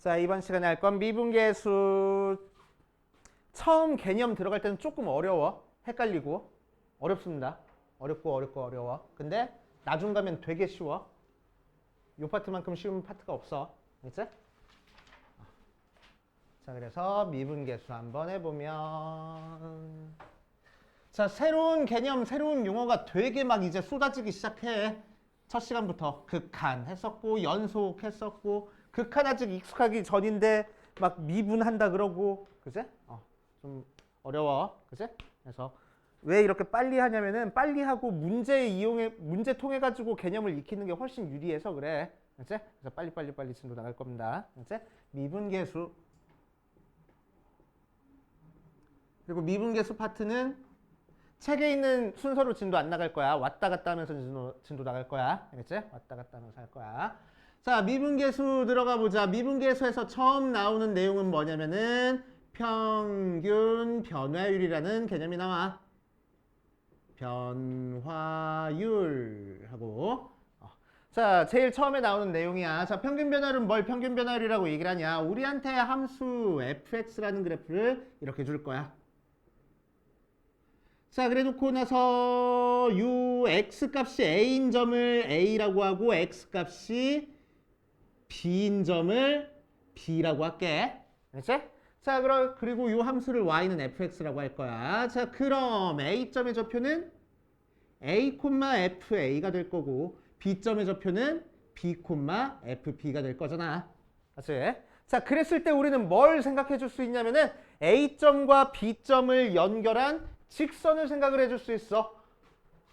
자, 이번 시간에 할 건 미분계수. 처음 개념 들어갈 때는 조금 어려워. 헷갈리고. 어렵습니다. 어렵고 어려워. 근데 나중 가면 되게 쉬워. 이 파트만큼 쉬운 파트가 없어. 알겠지? 자, 그래서 미분계수 한번 해보면, 자, 새로운 개념, 새로운 용어가 되게 막 이제 쏟아지기 시작해. 첫 시간부터 극한 했었고 연속 했었고, 극한 아직 익숙하기 전인데 막 미분한다 그러고, 그제? 좀 어려워, 그제? 그래서 왜 이렇게 빨리 하냐면은 빨리 하고 문제 통해 가지고 개념을 익히는 게 훨씬 유리해서 그래. 그제? 그래서 빨리 진도 나갈 겁니다. 그제? 미분계수. 그리고 미분계수 파트는 책에 있는 순서로 진도 안 나갈 거야. 왔다 갔다 하면서 진도 나갈 거야. 알겠지? 왔다 갔다 하면서 할 거야. 자, 미분계수 들어가 보자. 미분계수에서 처음 나오는 내용은 뭐냐면은 평균 변화율이라는 개념이 나와. 변화율하고. 자, 제일 처음에 나오는 내용이야. 자, 평균 변화율은 뭘 평균 변화율이라고 얘기를 하냐. 우리한테 함수 fx라는 그래프를 이렇게 줄 거야. 자, 그래 놓고 나서 요 x값이 a인 점을 a라고 하고 x값이 b인 점을 b라고 할게. 알겠지? 자, 그리고 요 함수를 y는 fx라고 할 거야. 자, 그럼 a점의 좌표는 a, fa가 될 거고 b점의 좌표는 b, fb가 될 거잖아. 맞지? 자, 그랬을 때 우리는 뭘 생각해 줄 수 있냐면은 a점과 b점을 연결한 직선을 생각을 해줄 수 있어.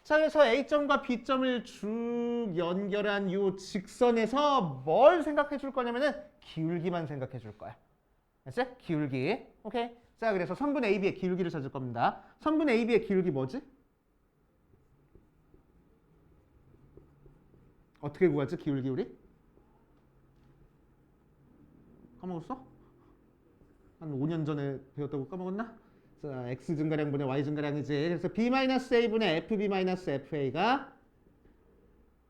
자, 그래서 A점과 B점을 쭉 연결한 이 직선에서 뭘 생각해 줄 거냐면은 기울기만 생각해 줄 거야. 알았지? 기울기. 오케이. 자, 그래서 선분 AB의 기울기를 찾을 겁니다. 선분 AB의 기울기 뭐지? 어떻게 구하지? 기울기 우리? 까먹었어? 한 5년 전에 배웠다고 까먹었나? 자, x 증가량분의 y 증가량이지. 그래서 b-a분의 fb-fa가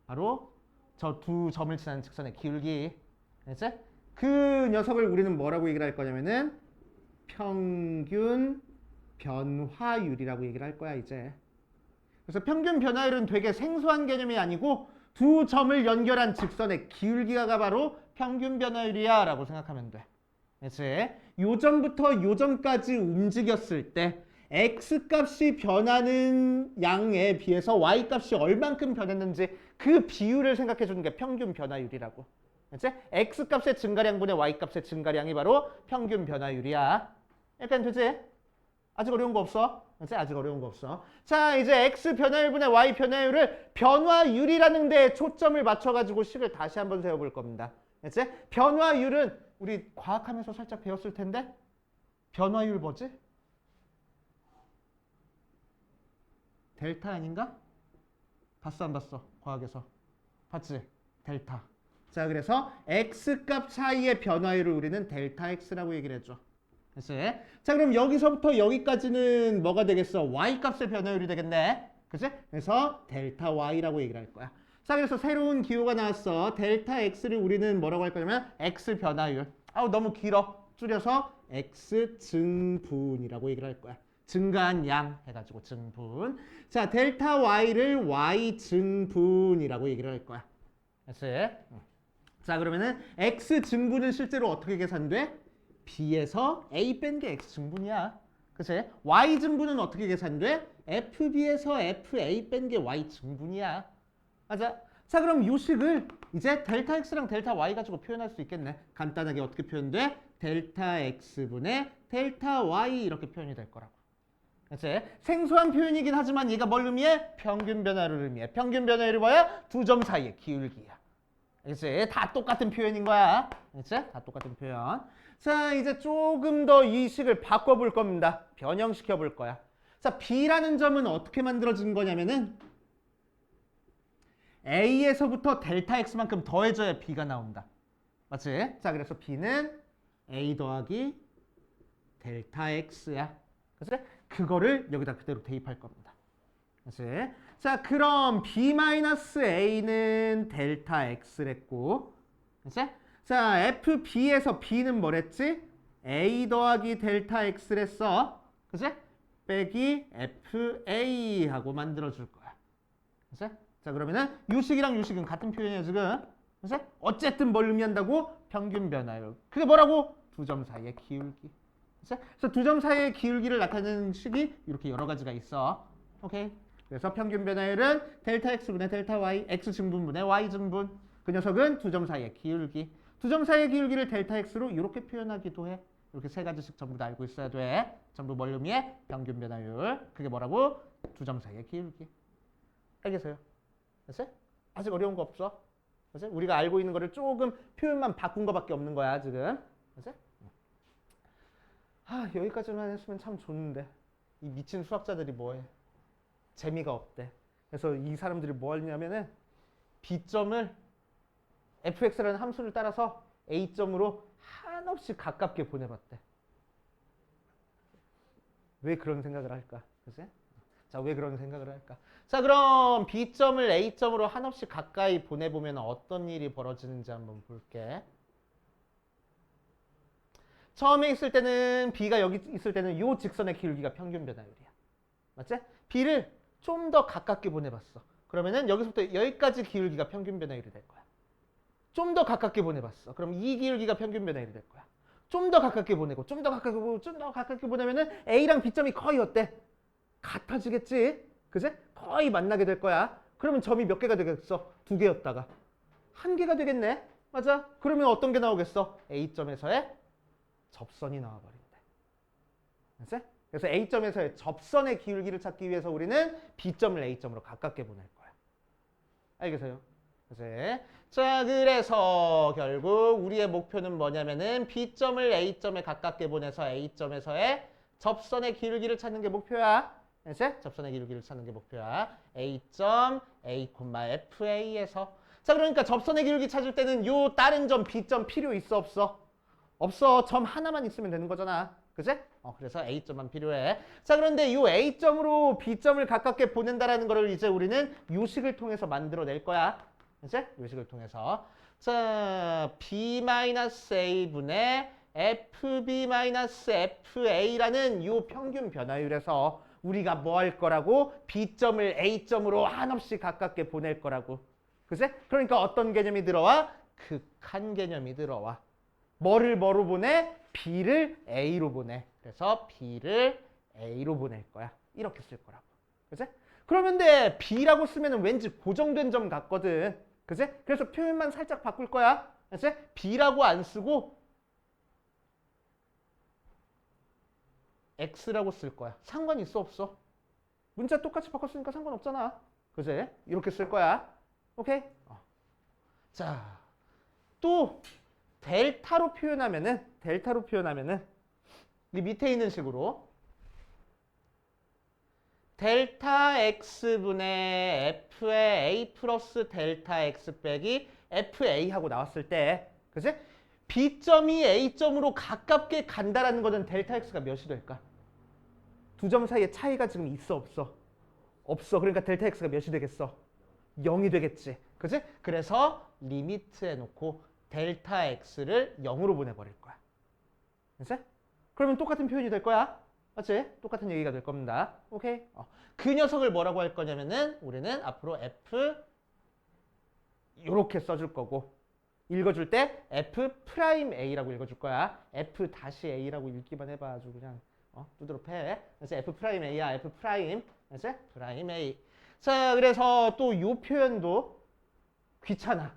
바로 저 두 점을 지나는 직선의 기울기. 알겠지? 그 녀석을 우리는 뭐라고 얘기를 할 거냐면은 평균 변화율이라고 얘기를 할 거야, 이제. 그래서 평균 변화율은 되게 생소한 개념이 아니고 두 점을 연결한 직선의 기울기가 바로 평균 변화율이야 라고 생각하면 돼. 그렇지? 요점부터 요점까지 움직였을 때 x값이 변하는 양에 비해서 y값이 얼만큼 변했는지 그 비율을 생각해 주는 게 평균 변화율이라고. 그렇지? x값의 증가량분의 y값의 증가량이 바로 평균 변화율이야. 약간 되지? 아직 어려운 거 없어? 그렇지? 아직 어려운 거 없어. 자, 이제 x 변화율분의 y 변화율을 변화율이라는 데에 초점을 맞춰가지고 식을 다시 한번 세워볼 겁니다. 그렇지? 변화율은 우리 과학하면서 살짝 배웠을 텐데 변화율 뭐지? 델타 아닌가? 봤어 안 봤어? 과학에서. 봤지? 델타. 자, 그래서 x값 차이의 변화율을 우리는 델타 x라고 얘기를 해줘. 그치? 자, 그럼 여기서부터 여기까지는 뭐가 되겠어? y값의 변화율이 되겠네. 그치? 그래서 델타 y라고 얘기를 할 거야. 자, 그래서 새로운 기호가 나왔어. 델타 x를 우리는 뭐라고 할 거냐면 x 변화율. 아우, 너무 길어. 줄여서 x 증분이라고 얘기를 할 거야. 증가한 양 해가지고 증분. 자, 델타 y를 y 증분이라고 얘기를 할 거야. 그치? 자, 그러면은 x 증분은 실제로 어떻게 계산돼? b에서 a 뺀 게 x 증분이야. 그치? y 증분은 어떻게 계산돼? fb에서 fa 뺀 게 y 증분이야. 맞아. 자, 그럼 요 식을 이제 델타 x랑 델타 y 가지고 표현할 수 있겠네. 간단하게 어떻게 표현돼? 델타 x분의 델타 y 이렇게 표현이 될 거라고. 그치? 생소한 표현이긴 하지만 얘가 뭘 의미해? 평균 변화를 의미해. 평균 변화율이 뭐야? 두 점 사이의 기울기야. 그치? 다 똑같은 표현인 거야. 그치? 다 똑같은 표현. 자, 이제 조금 더 이 식을 바꿔볼 겁니다. 변형시켜 볼 거야. 자, b라는 점은 어떻게 만들어진 거냐면은 a에서부터 델타 x만큼 더해줘야 b가 나온다. 맞지? 자, 그래서 b는 a 더하기 델타 x야. 그치? 그거를 여기다 그대로 대입할 겁니다. 그치? 자, 그럼 b-a는 델타 x랬고, 그치? 자, FB에서 B는 뭐랬지? A 더하기 델타 X를 했어. 그치? 빼기 FA 하고 만들어줄 거야. 그치? 자, 그러면은 요식이랑 요식은 같은 표현이야, 지금. 그치? 어쨌든 뭘 의미한다고? 평균 변화율. 그게 뭐라고? 두 점 사이의 기울기. 그치? 그래서 두 점 사이의 기울기를 나타내는 식이 이렇게 여러 가지가 있어. 오케이? 그래서 평균 변화율은 델타 X분의 델타 Y, X 증분분의 Y 증분. 그 녀석은 두 점 사이의 기울기. 두 점 사이의 기울기를 델타 X로 이렇게 표현하기도 해. 이렇게 세 가지씩 전부 다 알고 있어야 돼. 전부 뭘 의미해? 평균 변화율. 그게 뭐라고? 두 점 사이의 기울기. 알겠어요? 됐어요? 아직 어려운 거 없어. 됐어요? 우리가 알고 있는 거를 조금 표현만 바꾼 거밖에 없는 거야, 지금. 됐어요? 여기까지만 했으면 참 좋은데. 이 미친 수학자들이 뭐해? 재미가 없대. 그래서 이 사람들이 뭐 하냐면은 B점을 fx라는 함수를 따라서 A점으로 한없이 가깝게 보내봤대. 왜 그런 생각을 할까? 그치? 자, 왜 그런 생각을 할까? 자, 그럼 B점을 A점으로 한없이 가까이 보내보면 어떤 일이 벌어지는지 한번 볼게. 처음에 있을 때는 B가 여기 있을 때는 이 직선의 기울기가 평균 변화율이야. 맞지? B를 좀 더 가깝게 보내봤어. 그러면은 여기서부터 여기까지 기울기가 평균 변화율이 될 거야. 좀 더 가깝게 보내봤어. 그럼 이 기울기가 평균 변화율이 될 거야. 좀 더 가깝게 보내고, 좀 더 가깝게 보고, 좀 더 가깝게 보내면은 A랑 B점이 거의 어때? 같아지겠지? 그제? 거의 만나게 될 거야. 그러면 점이 몇 개가 되겠어? 두 개였다가 한 개가 되겠네. 맞아? 그러면 어떤 게 나오겠어? A점에서의 접선이 나와버린대. 그치? 그래서 A점에서의 접선의 기울기를 찾기 위해서 우리는 B점을 A점으로 가깝게 보낼 거야. 알겠어요? 그치? 자, 그래서 결국 우리의 목표는 뭐냐면은 B점을 A점에 가깝게 보내서 A점에서의 접선의 기울기를 찾는 게 목표야. 그치? 접선의 기울기를 찾는 게 목표야. A점, A, FA에서. 자, 그러니까 접선의 기울기 찾을 때는 요 다른 점 B점 필요 있어, 없어? 없어. 점 하나만 있으면 되는 거잖아. 그치? 그래서 A점만 필요해. 자, 그런데 이 A점으로 B점을 가깝게 보낸다라는 거를 이제 우리는 요식을 통해서 만들어낼 거야. 그치? 요식을 통해서. 자, B-A분의 FB-FA라는 이 평균 변화율에서 우리가 뭐 할 거라고? B점을 A점으로 한없이 가깝게 보낼 거라고. 그치? 그러니까 어떤 개념이 들어와? 극한 개념이 들어와. 뭐를 뭐로 보내? B를 A로 보내. 그래서 B를 A로 보낼 거야. 이렇게 쓸 거라고. 그치? 그러면 돼. B라고 쓰면 왠지 고정된 점 같거든. 그치? 그래서 표현만 살짝 바꿀 거야. 그치? B라고 안 쓰고 X라고 쓸 거야. 상관 있어, 없어? 문자 똑같이 바꿨으니까 상관없잖아. 그치? 이렇게 쓸 거야. 오케이? 자, 또 델타로 표현하면은 이 밑에 있는 식으로 델타 x분의 f의 a 플러스 델타 x 빼기 fa 하고 나왔을 때, 그치? B점이 A점으로 가깝게 간다라는 거는 델타 x가 몇이 될까? 두 점 사이에 차이가 지금 있어, 없어? 없어. 그러니까 델타 x가 몇이 되겠어? 0이 되겠지. 그치? 그래서 리미트 해놓고 델타 x를 0으로 보내버릴 거야. 그치? 그러면 똑같은 표현이 될 거야. 맞지? 똑같은 얘기가 될 겁니다. 오케이? 그 녀석을 뭐라고 할 거냐면은 우리는 앞으로 F 이렇게 써줄 거고, 읽어줄 때 F'A라고 읽어줄 거야. F'A라고 읽기만 해봐. 아주 그냥 두드러 패. 그래서 F'A야. F'. 그치? 프라임 A. 자, 그래서 또 이 표현도 귀찮아.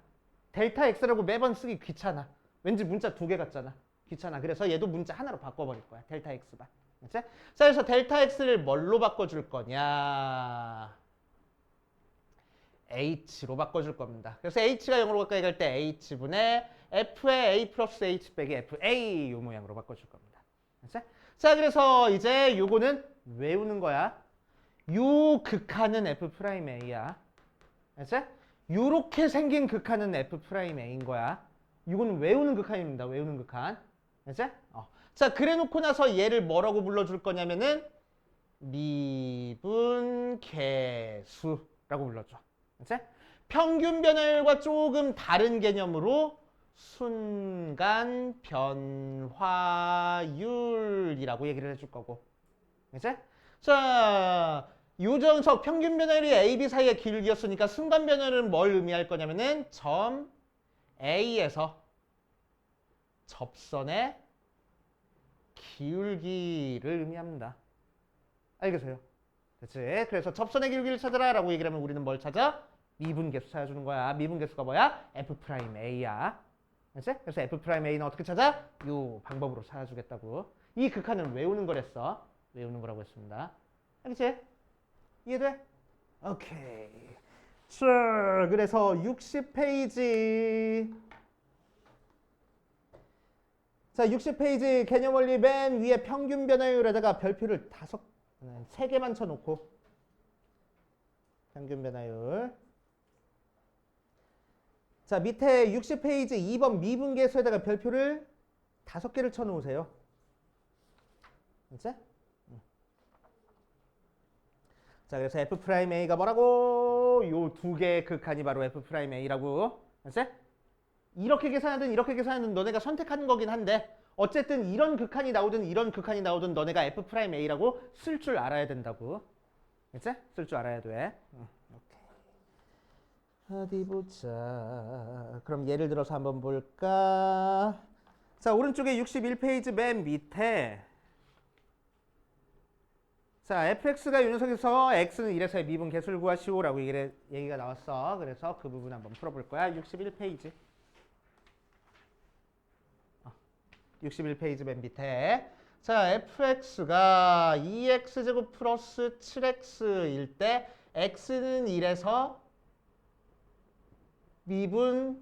델타 X라고 매번 쓰기 귀찮아. 왠지 문자 두 개 같잖아. 귀찮아. 그래서 얘도 문자 하나로 바꿔버릴 거야. 델타 X만. 그치? 자, 그래서 델타 X를 뭘로 바꿔줄 거냐? H로 바꿔줄 겁니다. 그래서 H가 0으로 가까이 갈 때 H분의 F의 A 플러스 H 빼기 FA 이 모양으로 바꿔줄 겁니다. 그치? 자, 그래서 이제 요거는 외우는 거야. 요 극한은 F'A야. 그치? 요렇게 생긴 극한은 F'A인 거야. 이거는 외우는 극한입니다. 외우는 극한. 그치? 자, 그래 놓고 나서 얘를 뭐라고 불러줄 거냐면은 미분계수라고 불러줘. 그치? 평균 변화율과 조금 다른 개념으로 순간 변화율이라고 얘기를 해줄 거고. 그치? 자, 유정석 평균 변화율이 A, B 사이의 기울기였으니까 순간 변화율은 뭘 의미할 거냐면은 점 A에서 접선의 기울기를 의미합니다. 알겠어요? 그치? 그래서 접선의 기울기를 찾아라 라고 얘기를 하면 우리는 뭘 찾아? 미분계수 찾아주는 거야. 미분계수가 뭐야? F'A야. 그치? 그래서 F'A는 어떻게 찾아? 이 방법으로 찾아주겠다고. 이 극한은 외우는 거랬어. 외우는 거라고 했습니다. 알겠지? 이해돼? 오케이. 자, 그래서 60페이지. 자, 60페이지 개념 원리 맨 위에 평균 변화율에다가 별표를 3개만 쳐놓고. 평균 변화율. 자, 밑에 60페이지 2번 미분계수에다가 별표를 5개를 쳐놓으세요. 알지? 자, 그래서 F'A가 뭐라고? 요 두 개의 극한이 바로 F'A라고. 알지? 이렇게 계산하든 이렇게 계산하든 너네가 선택하는 거긴 한데 어쨌든 이런 극한이 나오든 이런 극한이 나오든 너네가 F'A라고 쓸 줄 알아야 된다고. 알지? 쓸 줄 알아야 돼. 오케이. 어디 보자. 그럼 예를 들어서 한번 볼까? 자, 오른쪽에 61페이지 맨 밑에 자, fx가 유연석에서 x는 1에서의 미분 계수를 구하시오라고 얘기가 나왔어. 그래서 그 부분 한번 풀어볼 거야. 61페이지. 61페이지 맨 밑에. 자, fx가 2x제곱 플러스 7x일 때 x는 1에서 미분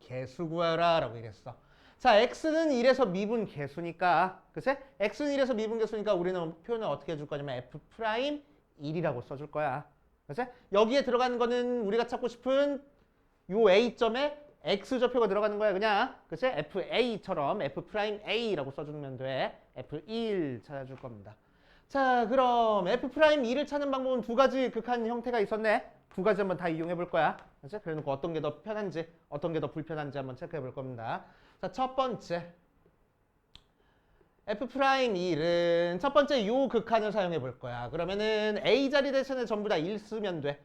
계수 구하라 라고 얘기했어. 자, x는 1에서 미분 계수니까, 그치? x는 1에서 미분 계수니까 우리는 표현을 어떻게 해줄 거냐면 F'1이라고 써줄 거야. 그치? 여기에 들어가는 거는 우리가 찾고 싶은 요 A점에 X좌표가 들어가는 거야, 그냥. 그치? FA처럼 F'A라고 써주면 돼. F1 찾아줄 겁니다. 자, 그럼 F'E를 찾는 방법은 두 가지 극한 형태가 있었네. 두 가지 한번 다 이용해 볼 거야. 그치? 그래 놓고 어떤 게 더 편한지, 어떤 게 더 불편한지 한번 체크해 볼 겁니다. 자, 첫 번째. F'E는 첫 번째 요 극한을 사용해 볼 거야. 그러면은 A 자리 대신에 전부 다 1 쓰면 돼.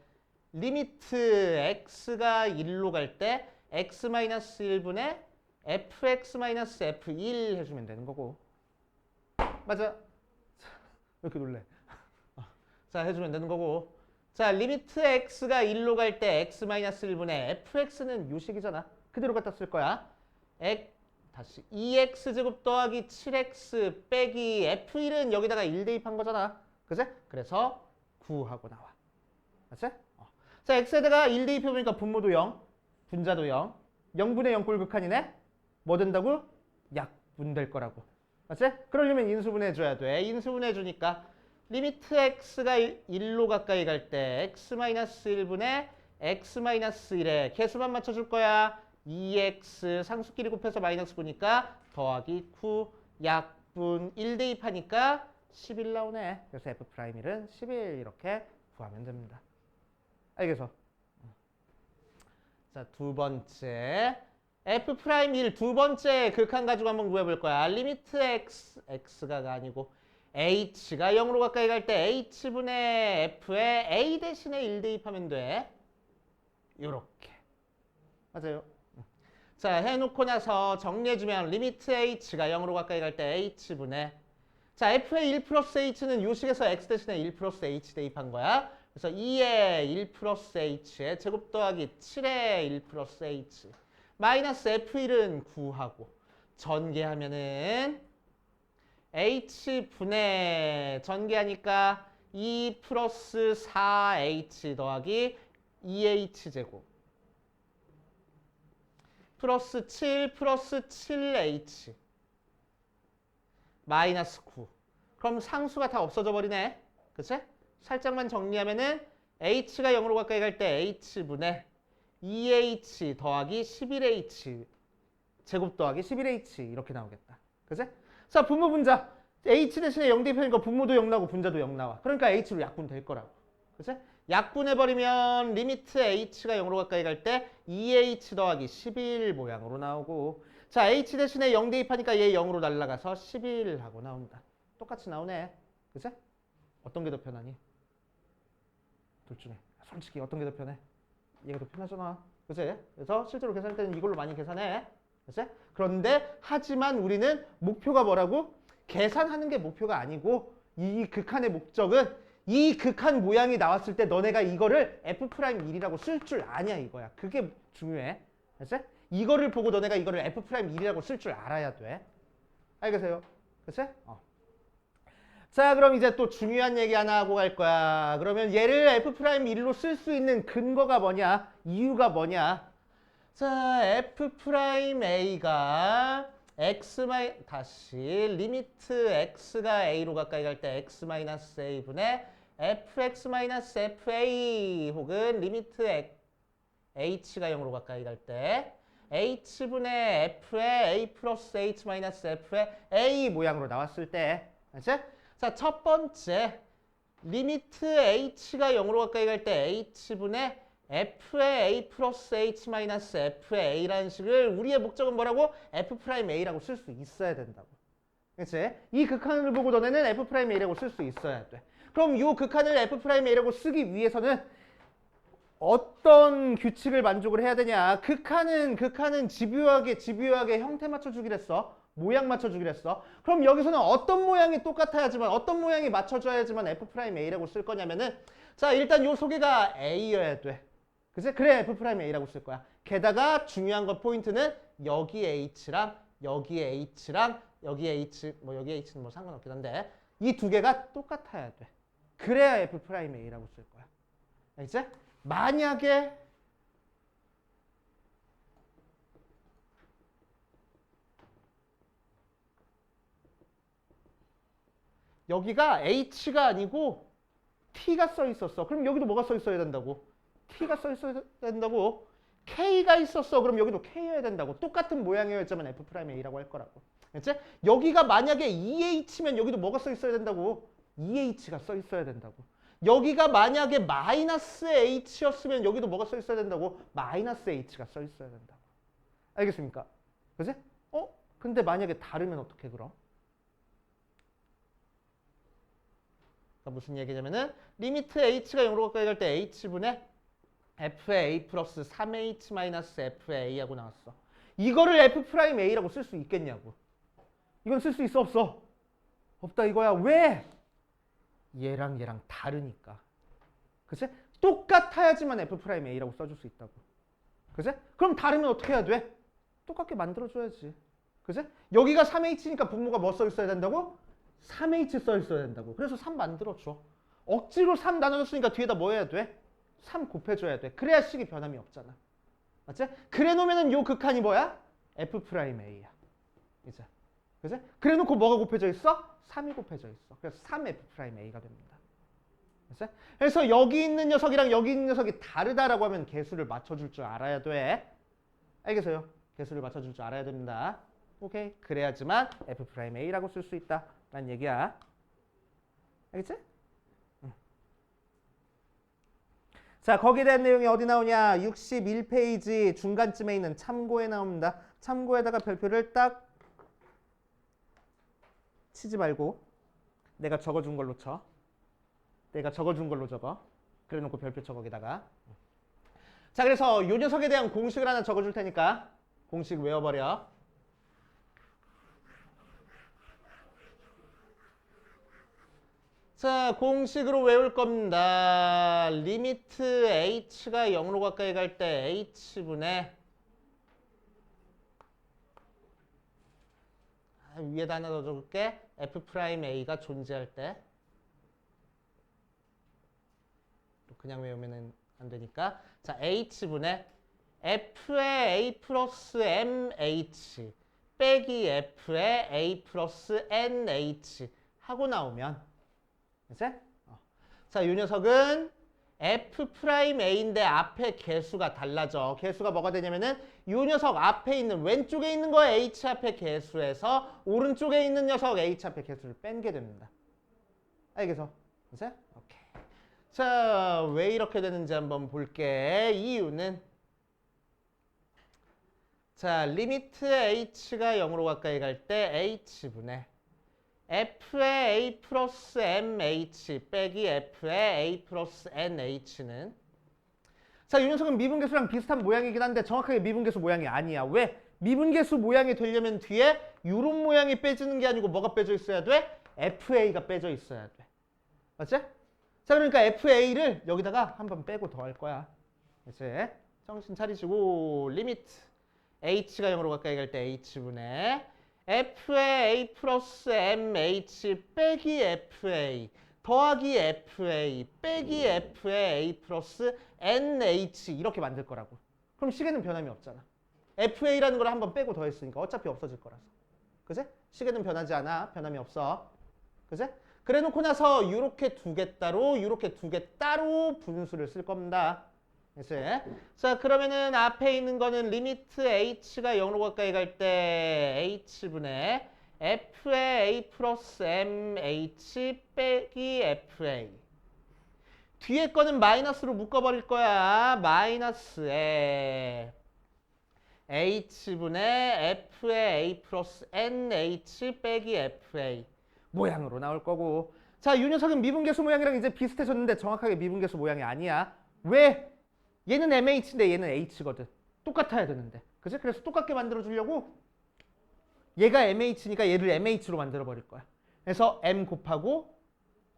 리미트 x가 1로 갈 때 x-1분의 fx-f1 해주면 되는 거고. 맞아. 왜 이렇게 놀래? 자, 해주면 되는 거고. 자, 리미트 x가 1로 갈 때 x-1분의 fx는 요 식이잖아. 그대로 갖다 쓸 거야. 다시 2x제곱 더하기 7x 빼기 f1은 여기다가 1 대입한 거잖아. 그치? 그래서 9하고 나와. 맞지? 자, x에다가 1 대입해보니까 분모도 0, 분자도 0, 0분의 0꼴 극한이네? 뭐 된다고? 약분 될 거라고. 맞지? 그러려면 인수분해줘야 돼. 인수분해주니까 리미트 x가 1로 가까이 갈 때 x-1분의 x-1에 개수만 맞춰줄 거야. 2x 상수끼리 곱해서 마이너스 9니까 더하기 9 약분 1 대입하니까 11 나오네. 그래서 F'E는 11 이렇게 구하면 됩니다. 알겠어? 자, 두 번째 F'E 두 번째 극한 가지고 한번 구해볼 거야. 리미트 x가 아니고 h가 0으로 가까이 갈 때 h분의 f에 a 대신에 1 대입하면 돼. 요렇게. 맞아요. 자, 해놓고 나서 정리해주면 리미트 h가 0으로 가까이 갈 때 h분의 자, f의 1 플러스 h는 요 식에서 x 대신에 1 플러스 h 대입한 거야. 그래서 2의 1 플러스 h에 제곱 더하기 7의 1 플러스 h 마이너스 f1은 9하고 전개하면은 h분의 전개하니까 2 플러스 4h 더하기 2h 제곱 플러스 7 플러스 7h 마이너스 9. 그럼 상수가 다 없어져 버리네. 그치? 살짝만 정리하면은 h가 0으로 가까이 갈 때 h분의 2h 더하기 11h 제곱 더하기 11h 이렇게 나오겠다. 그치? 자, 분모 분자. h 대신에 0 대입하니까 분모도 0 나오고 분자도 0 나와. 그러니까 h로 약분 될 거라고. 그치? 약분해버리면 리미트 h가 0으로 가까이 갈 때 2h 더하기 11 모양으로 나오고 자 h 대신에 0 대입하니까 얘 0으로 날라가서 11 하고 나옵니다. 똑같이 나오네. 그치? 어떤 게 더 편하니? 둘 중에 솔직히 어떤 게 더 편해? 얘가 더 편하잖아. 그치? 그래서 실제로 계산할 때는 이걸로 많이 계산해. 그치? 그런데 하지만 우리는 목표가 뭐라고? 계산하는 게 목표가 아니고 이 극한의 목적은 이 극한 모양이 나왔을 때 너네가 이거를 F'1이라고 쓸 줄 아냐 이거야. 그게 중요해. 그치? 이거를 보고 너네가 이거를 F'1이라고 쓸 줄 알아야 돼. 알겠어요? 그치? 자 그럼 이제 또 중요한 얘기 하나 하고 갈 거야. 그러면 얘를 F'1로 쓸 수 있는 근거가 뭐냐? 이유가 뭐냐? 자 F'A가 다시 리미트 x가 a로 가까이 갈 때 x-a 분의 fx-fa 혹은 리미트 h가 0으로 가까이 갈 때 h분의 f의 a 플러스 h-f의 a 모양으로 나왔을 때 알지? 자, 첫 번째 리미트 h가 0으로 가까이 갈 때 h분의 f의 a 플러스 h-f의 a라는 식을 우리의 목적은 뭐라고? f'a라고 쓸 수 있어야 된다고. 그치? 이 극한을 보고 너네는 f'a라고 쓸 수 있어야 돼. 그럼 이 극한을 f'a라고 쓰기 위해서는 어떤 규칙을 만족을 해야 되냐? 극한은 집요하게 형태 맞춰주기로 했어. 모양 맞춰주기로 했어. 그럼 여기서는 어떤 모양이 똑같아야지만 어떤 모양이 맞춰줘야지만 f'a라고 쓸 거냐면은 자 일단 요 소개가 a여야 돼. 그치? 그래 f'a라고 쓸 거야. 게다가 중요한 거 포인트는 여기 h랑 여기 h랑 여기 h 뭐 여기 h는 뭐 상관없긴 한데 이 두 개가 똑같아야 돼. 그래야 f'a라고 쓸 거야. 알겠지? 만약에 여기가 h가 아니고 t가 써 있었어. 그럼 여기도 뭐가 써 있어야 된다고? t가 써 있어야 된다고. k가 있었어. 그럼 여기도 k여야 된다고. 똑같은 모양이었지만 f'a라고 할 거라고. 알겠지? 여기가 만약에 2h면 여기도 뭐가 써 있어야 된다고? 2h가 써 있어야 된다고. 여기가 만약에 마이너스 h였으면 여기도 뭐가 써 있어야 된다고? 마이너스 h가 써 있어야 된다고. 알겠습니까? 그지? 근데 만약에 다르면 어떻게 그럼? 그러니까 무슨 얘기냐면은 리미트 h가 0으로 가까이 갈 때 h분의 f의 a 플러스 3h 마이너스 f의 a하고 나왔어. 이거를 f'a라고 쓸 수 있겠냐고. 이건 쓸 수 있어 없어? 없다 이거야. 왜? 얘랑 다르니까. 그치? 똑같아야지만 f'a라고 써줄 수 있다고. 그치? 그럼 다르면 어떻게 해야 돼? 똑같게 만들어줘야지. 그치? 여기가 3h니까 분모가 뭐 써 있어야 된다고? 3h 써 있어야 된다고. 그래서 3 만들어줘. 억지로 3 나눠줬으니까 뒤에다 뭐 해야 돼? 3 곱해줘야 돼. 그래야 식이 변함이 없잖아. 맞지? 그래 놓으면은 요 극한이 뭐야? f'a야. 이제. 그치? 그래 놓고 뭐가 곱해져 있어? 3이 곱해져 있어. 그래서 3f'a가 됩니다. 그치? 그래서 여기 있는 녀석이랑 여기 있는 녀석이 다르다라고 하면 개수를 맞춰줄 줄 알아야 돼. 알겠어요? 개수를 맞춰줄 줄 알아야 됩니다. 오케이? 그래야지만 f'a라고 쓸 수 있다. 라는 얘기야. 알겠지? 자, 거기에 대한 내용이 어디 나오냐? 61페이지 중간쯤에 있는 참고에 나옵니다. 참고에다가 별표를 딱 치지 말고 내가 적어준 걸로 쳐. 내가 적어준 걸로 적어. 그래 놓고 별표 쳐 거기다가. 자, 그래서 이 녀석에 대한 공식을 하나 적어줄 테니까 공식 외워버려. 자, 공식으로 외울 겁니다. 리미트 h가 0으로 가까이 갈 때 h분의 위에다 하나 더 적을게. f'a가 존재할 때 그냥 외우면 안 되니까 자, h분의 f의 a 플러스 mh 빼기 f의 a 플러스 nh 하고 나오면 그치? 자, 이 녀석은 f'a인데 앞에 개수가 달라져. 개수가 뭐가 되냐면은 이 녀석 앞에 있는 왼쪽에 있는 거 h 앞에 개수에서 오른쪽에 있는 녀석 h 앞에 개수를 뺀 게 됩니다. 알겠어? 그치? 오케이. 자, 왜 이렇게 되는지 한번 볼게. 이유는 자, 리미트 h가 0으로 가까이 갈 때 h분의 f의 a 플러스 mh 빼기 f의 a 플러스 nh는 자, 이 녀석은 미분계수랑 비슷한 모양이긴 한데 정확하게 미분계수 모양이 아니야. 왜? 미분계수 모양이 되려면 뒤에 이런 모양이 빼지는 게 아니고 뭐가 빼져 있어야 돼? fa가 빼져 있어야 돼. 맞지? 자, 그러니까 fa를 여기다가 한번 빼고 더할 거야. 이제 정신 차리시고 리미트 h가 0으로 가까이 갈 때 h분의 f의 a 플러스 mh 빼기 fa 더하기 fa 빼기 f의 a 플러스 nh 이렇게 만들 거라고. 그럼 식에는 변함이 없잖아. fa라는 걸 한번 빼고 더했으니까 어차피 없어질 거라서. 그지? 식에는 변하지 않아. 변함이 없어. 그지? 그래 놓고 나서 이렇게 두 개 따로 이렇게 두 개 따로 분수를 쓸 겁니다. 이제 자, 그러면은 앞에 있는 거는 리미트 h가 0으로 가까이 갈 때 h분의 f의 a 플러스 mh 빼기 fa 뒤에 거는 마이너스로 묶어버릴 거야. 마이너스에 h분의 f의 a 플러스 nh 빼기 fa 모양으로 나올 거고. 자, 이 녀석은 미분계수 모양이랑 이제 비슷해졌는데 정확하게 미분계수 모양이 아니야. 왜? 얘는 mh인데 얘는 h거든. 똑같아야 되는데. 그치? 그래서 똑같게 만들어 주려고 얘가 mh니까 얘를 mh로 만들어 버릴 거야. 그래서 m 곱하고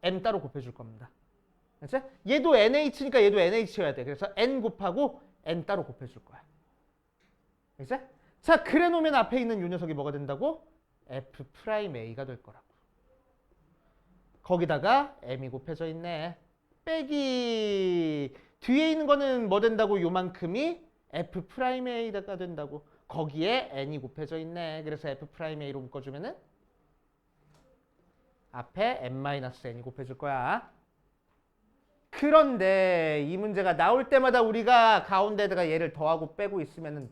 m 따로 곱해줄 겁니다. 그치? 얘도 nh니까 얘도 nh여야 돼. 그래서 n 곱하고 n 따로 곱해줄 거야. 그치? 자, 그래 놓으면 앞에 있는 이 녀석이 뭐가 된다고? f'a가 될 거라고. 거기다가 m이 곱해져 있네. 빼기 뒤에 있는 거는 뭐 된다고? 요만큼이 f'a가 된다고. 거기에 n이 곱해져 있네. 그래서 f'a로 묶어주면은 앞에 n-n이 곱해질 거야. 그런데 이 문제가 나올 때마다 우리가 가운데다가 얘를 더하고 빼고 있으면은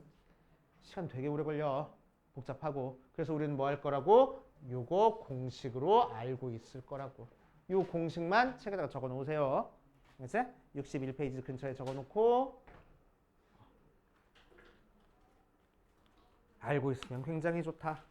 시간 되게 오래 걸려. 복잡하고. 그래서 우리는 뭐 할 거라고? 요거 공식으로 알고 있을 거라고. 요 공식만 책에다가 적어 놓으세요. 그치? 61페이지 근처에 적어 놓고 알고 있으면 굉장히 좋다.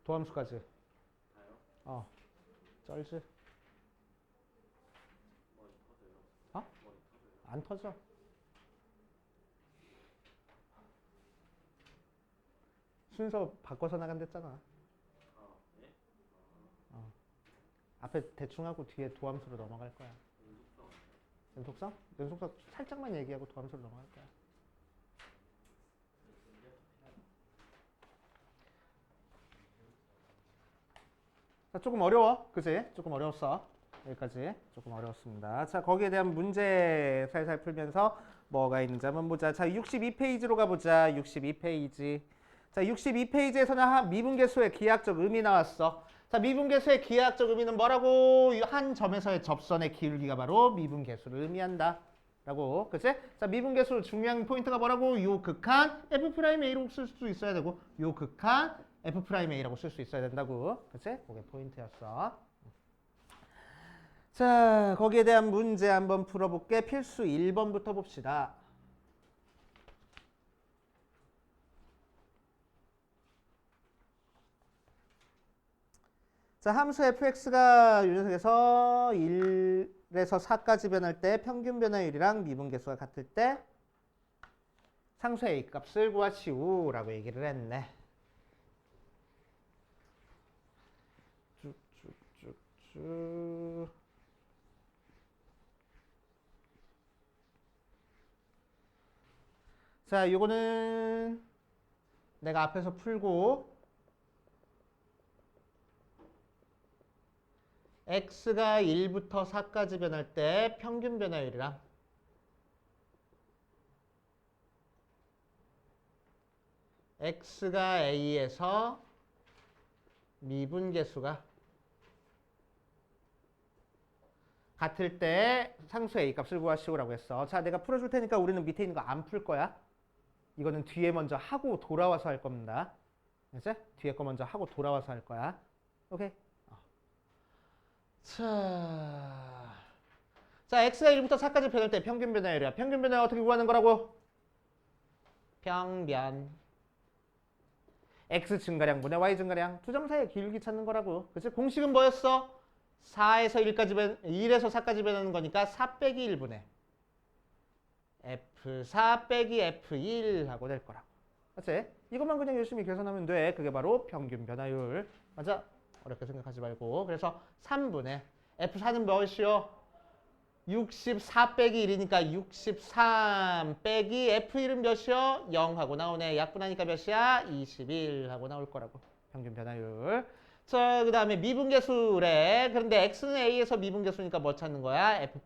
도함수까지. 쩔지. 어? 안 터져. 순서 바꿔서 나간댔잖아. 앞에 대충 하고 뒤에 도함수로 넘어갈 거야. 연속성? 연속성 살짝만 얘기하고 도함수로 넘어갈 거야. 자, 조금 어려워. 그치? 조금 어려웠어. 여기까지 조금 어려웠습니다. 자, 거기에 대한 문제 살살 풀면서 뭐가 있는지 한번 보자. 자, 62페이지로 가보자. 62페이지. 자, 62페이지에서는 미분계수의 기하학적 의미 나왔어. 자, 미분계수의 기하학적 의미는 뭐라고? 한 점에서의 접선의 기울기가 바로 미분계수를 의미한다. 라고. 그치? 자, 미분계수 중요한 포인트가 뭐라고? 요 극한 F'A로 쓸 수 있어야 되고, 요 극한 F'A라고 쓸 수 있어야 된다고. 그치? 그게 포인트였어. 자, 거기에 대한 문제 한번 풀어볼게. 필수 1번부터 봅시다. 자, 함수 fx가 이 녀석에서 1에서 4까지 변할 때 평균 변화율이랑 미분계수가 같을 때 상수의 a 값을 구하시오라고 얘기를 했네. 쭉쭉쭉쭉. 자, 요거는 내가 앞에서 풀고 x가 1부터 4까지 변할 때 평균 변화율이랑 x가 a에서 미분계수가 같을 때 상수 a 값을 구하시오라고 했어. 자, 내가 풀어줄 테니까 우리는 밑에 있는 거 안 풀 거야. 이거는 뒤에 먼저 하고 돌아와서 할 겁니다. 알았지? 뒤에 거 먼저 하고 돌아와서 할 거야. 오케이? 자, x가 1부터 4까지 변할 때 평균 변화율이야. 평균 변화율 어떻게 구하는 거라고? 평변. x 증가량분의 y 증가량. 두 점 사이의 기울기 찾는 거라고. 그치? 공식은 뭐였어? 4에서 1에서 4까지 변하는 거니까 4 빼기 1분의 F4 빼기 F1 하고 될 거라고. 맞지? 이것만 그냥 열심히 계산하면 돼. 그게 바로 평균 변화율. 맞아? 어렵게 생각하지 말고. 그래서 3분의 F4는 무엇이요? 64 빼기 1이니까 63 빼기 F1은 몇이요? 0 하고 나오네. 약분하니까 몇이야? 21 하고 나올 거라고. 평균 변화율. 자, 그 다음에 미분계수래. 그런데 x는 a에서 미분계수니까 뭐 찾는 거야? f'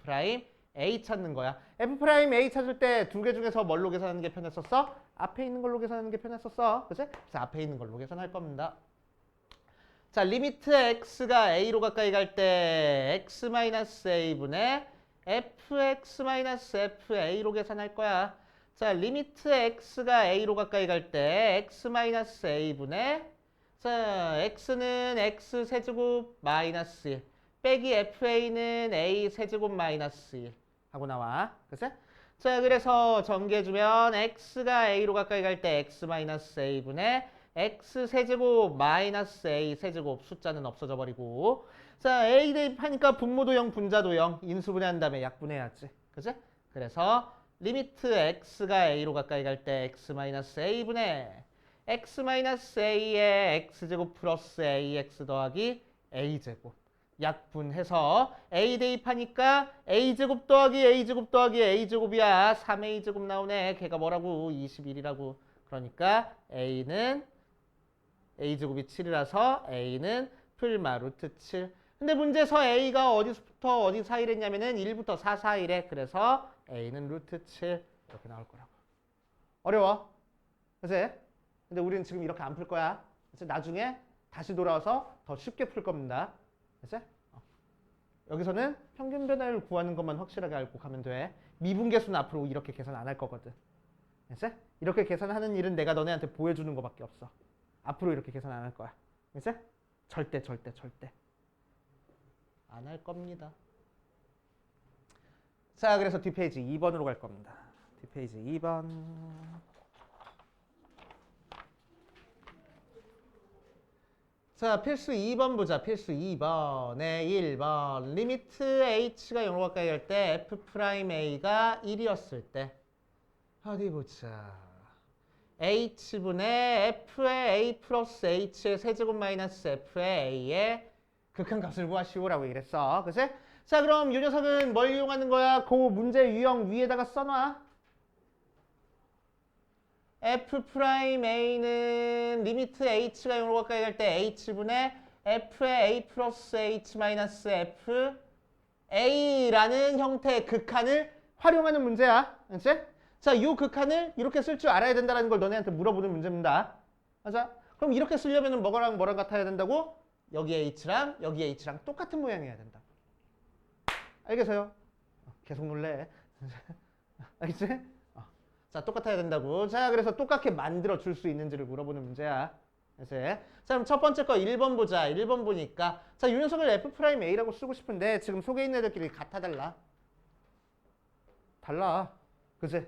a 찾는 거야. f' a 찾을 때 두 개 중에서 뭘로 계산하는 게 편했었어? 앞에 있는 걸로 계산하는 게 편했었어. 그치? 그래서 앞에 있는 걸로 계산할 겁니다. 자, 리미트 x가 a로 가까이 갈 때 x-a분의 fx-fa로 계산할 거야. 자, 리미트 x가 a로 가까이 갈 때 x-a분의 자, x는 x 세제곱 마이너스 1 빼기 fa는 a 세제곱 마이너스 1 하고 나와. 그치? 자, 그래서 전개해주면 x가 a로 가까이 갈 때 x 마이너스 a분의 x 세제곱 마이너스 a 세제곱 숫자는 없어져 버리고 자, a 대입하니까 분모도 0, 분자도 0 인수분해한 다음에 약분해야지. 그치? 그래서 리미트 x가 a로 가까이 갈 때 x 마이너스 a분의 x-a의 x제곱 플러스 ax 더하기 a제곱 약분해서 a 대입하니까 a제곱 더하기 a제곱 더하기 a제곱이야. 3a제곱 나오네. 걔가 뭐라고? 21이라고. 그러니까 a는 a제곱이 7이라서 a는 풀마 루트 7. 근데 문제에서 a가 어디서부터 어디 사이랬냐면은 1부터 4 사이래. 그래서 a는 루트 7 이렇게 나올 거라고. 어려워. 그치? 근데 우리는 지금 이렇게 안 풀 거야. 그래서 나중에 다시 돌아와서 더 쉽게 풀 겁니다. 그치? 여기서는 평균 변화율 구하는 것만 확실하게 알고 가면 돼. 미분계수는 앞으로 이렇게 계산 안 할 거거든. 그치? 이렇게 계산하는 일은 내가 너네한테 보여주는 것밖에 없어. 앞으로 이렇게 계산 안 할 거야. 그치? 절대 안 할 겁니다. 자, 그래서 뒷페이지 2번으로 갈 겁니다. 뒷페이지 2번. 자, 필수 2번 보자. 필수 2번에 1번. 리미트 h가 0로 가까이 갈 때 f'a가 1이었을 때 어디 보자. h분의 f의 a 플러스 h의 세제곱 마이너스 f의 a의 극한값을 구하시오라고 얘기했어. 그치? 자, 그럼 이 녀석은 뭘 이용하는 거야? 그 문제 유형 위에다가 써놔. f'a는 리미트 h가 0으로 가까이 갈 때 h분의 f의 a 플러스 h 마이너스 f a라는 형태의 극한을 활용하는 문제야. 그치? 자, 이 극한을 이렇게 쓸 줄 알아야 된다는 걸 너네한테 물어보는 문제입니다. 맞아? 그럼 이렇게 쓰려면 뭐랑 같아야 된다고? 여기 h랑 여기 h랑 똑같은 모양이어야 된다. 알겠어요? 계속 놀래. 알겠지? 자, 똑같아야 된다고. 자, 그래서 똑같게 만들어 줄 수 있는지를 물어보는 문제야. 그래서 자, 그럼 첫 번째 거 1번 보자. 1번 보니까 자, 이 녀석을 f'a라고 쓰고 싶은데 지금 속에 있는 애들끼리 같아 달라? 달라. 그치?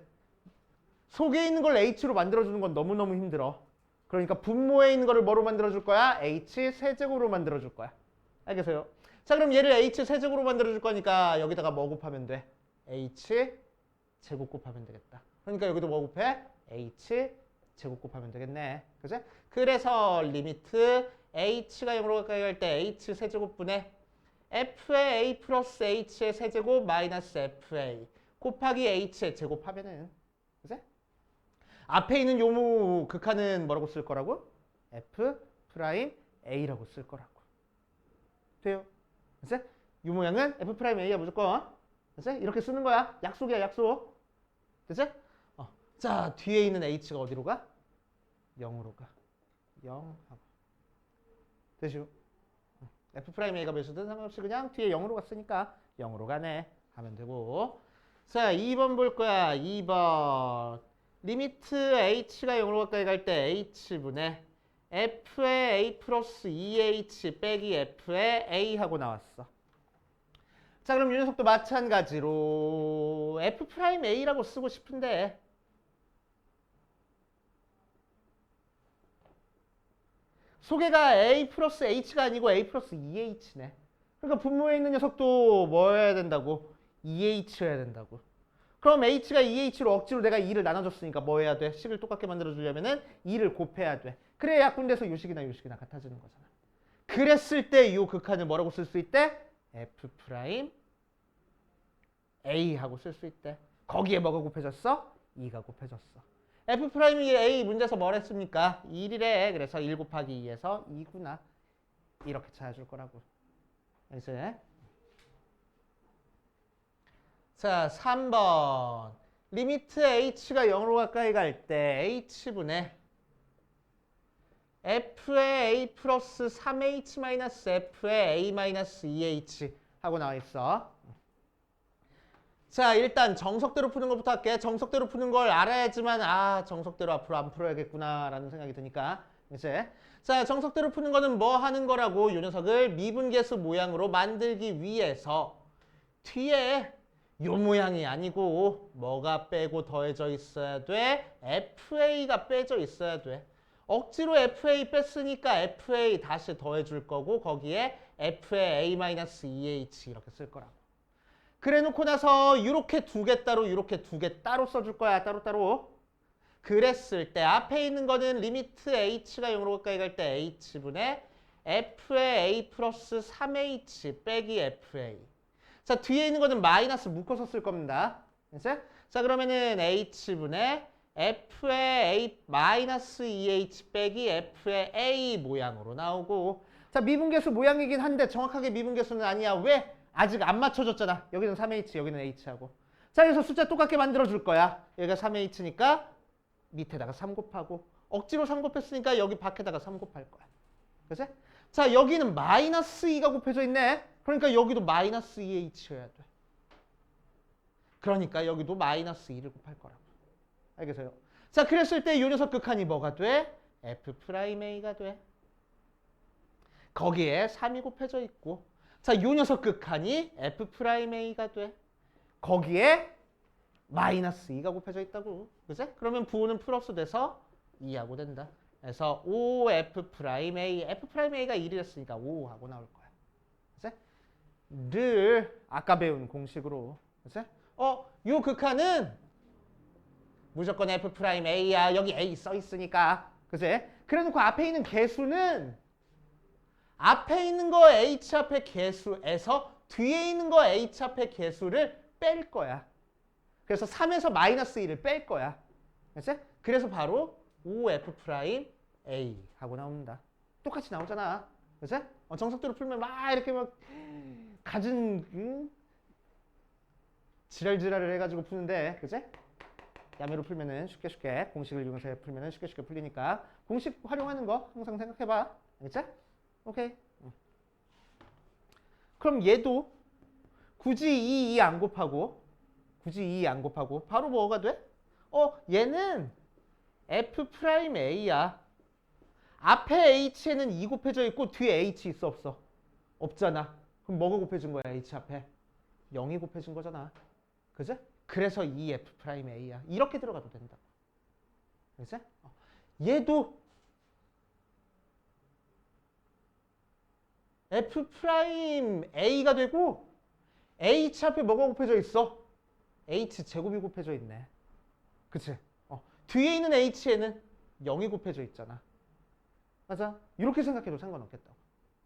속에 있는 걸 h로 만들어주는 건 너무너무 힘들어. 그러니까 분모에 있는 거를 뭐로 만들어줄 거야? h 세제곱으로 만들어줄 거야. 알겠어요? 자, 그럼 얘를 h 세제곱으로 만들어줄 거니까 여기다가 뭐 곱하면 돼? h 제곱 곱하면 되겠다. 그러니까 여기도 뭐 곱해? h 제곱 곱하면 되겠네. 그치? 그래서 리미트 h가 0으로 가까이 갈 때 h 세제곱분의 f의 a 플러스 h의 세제곱 마이너스 fa 곱하기 h의 제곱하면은 그치? 앞에 있는 요무 극한은 뭐라고 쓸 거라고? f'a라고 쓸 거라고. 돼요? 그치? 이 모양은 f'a야 무조건. 그치? 이렇게 쓰는 거야. 약속이야, 약속. 그치? 자, 뒤에 있는 h가 어디로 가? 0으로 가. 0 하고. 되죠? F'A가 몇이든 상관없이 그냥 뒤에 0으로 갔으니까 0으로 가네 하면 되고. 자, 2번 볼 거야. 2번. 리미트 h가 0으로 가까이 갈 때 h분의 f의 a 플러스 2h 빼기 f의 a 하고 나왔어. 자, 그럼 이 녀석도 마찬가지로 F'A라고 쓰고 싶은데 소개가 a 플러스 h가 아니고 a 플러스 2h네. 그러니까 분모에 있는 녀석도 뭐 해야 된다고? 2h여야 된다고. 그럼 h가 2h로 억지로 내가 2를 나눠줬으니까 뭐 해야 돼? 식을 똑같게 만들어주려면은 2를 곱해야 돼. 그래야 약분돼서 요식이나 요식이나 같아지는 거잖아. 그랬을 때 이 극한을 뭐라고 쓸 수 있대? F'A 하고 쓸 수 있대. 거기에 뭐가 곱해졌어? 2가 곱해졌어. F'A 문제에서 뭘 했습니까? 1이래. 그래서 1 곱하기 2에서 2구나. 이렇게 찾아줄 거라고. 이제 자, 3번. 리미트 h가 0으로 가까이 갈 때 h분의 f의 a 플러스 3h 마이너스 f의 a 마이너스 2h 하고 나와 있어. 자, 일단 정석대로 푸는 것부터 할게. 정석대로 푸는 걸 알아야지만 정석대로 앞으로 안 풀어야겠구나 라는 생각이 드니까. 이제 자, 정석대로 푸는 거는 뭐 하는 거라고? 이 녀석을 미분계수 모양으로 만들기 위해서 뒤에 요 모양이 아니고 뭐가 빼고 더해져 있어야 돼? FA가 빼져 있어야 돼. 억지로 FA 뺐으니까 FA 다시 더해줄 거고 거기에 F의 A-2H 이렇게 쓸 거라고. 그래 놓고 나서 이렇게 두 개 따로 이렇게 두 개 따로 써줄 거야. 따로따로. 그랬을 때 앞에 있는 거는 리미트 h가 0으로 가까이 갈 때 h분의 f의 a 플러스 3h 빼기 fa. 자, 뒤에 있는 거는 마이너스 묶어서 쓸 겁니다. 이제? 자, 그러면은 h분의 f의 a 마이너스 2h 빼기 f의 a 모양으로 나오고. 자, 미분계수 모양이긴 한데 정확하게 미분계수는 아니야. 왜? 아직 안 맞춰줬잖아. 여기는 3h, 여기는 h하고. 자, 그래서 숫자 똑같게 만들어줄 거야. 여기가 3h니까 밑에다가 3 곱하고 억지로 3 곱했으니까 여기 밖에다가 3 곱할 거야. 그치? 자, 여기는 마이너스 2가 곱해져 있네. 그러니까 여기도 마이너스 2h여야 돼. 그러니까 여기도 마이너스 2를 곱할 거라고. 알겠어요? 자, 그랬을 때 이 녀석 극한이 뭐가 돼? F'A가 돼. 거기에 3이 곱해져 있고. 자, 이 녀석 극한이 F'A가 돼. 거기에 마이너스 2가 곱해져 있다고. 그치? 그러면 부호는 플러스 돼서 2하고 된다. 그래서 OF'A, F'A가 1이랬으니까 5하고 나올 거야. 그치? 를 아까 배운 공식으로. 그치? 요 극한은 무조건 F'A야. 여기 A 써 있으니까. 그치? 그래 놓고 앞에 있는 개수는 앞에 있는 거 H 앞에 개수에서 뒤에 있는 거 H 앞에 개수를 뺄 거야. 그래서 3에서 마이너스 2를 뺄 거야. 그치? 그래서 바로 OF'A 하고 나옵니다. 똑같이 나오잖아. 그치? 정석대로 풀면 막 이렇게 막 가진 지랄지랄을 해가지고 푸는데, 그치? 야매로 풀면은 쉽게 공식을 이용해서 풀면은 쉽게 풀리니까 공식 활용하는 거 항상 생각해봐. 알겠지? 오케이. 그럼 얘도 굳이 2 안 곱하고 바로 뭐가 돼? 얘는 F'A야. 앞에 H에는 2 곱해져 있고 뒤에 H 있어 없어? 없잖아. 그럼 뭐가 곱해진 거야 H 앞에? 0이 곱해진 거잖아. 그죠? 그래서 이 F'A야. 이렇게 들어가도 된다. 그치? 얘도 F'A가 되고 H 앞에 뭐가 곱해져 있어? H 제곱이 곱해져 있네. 그치? 뒤에 있는 H에는 0이 곱해져 있잖아. 맞아? 이렇게 생각해도 상관없겠다고.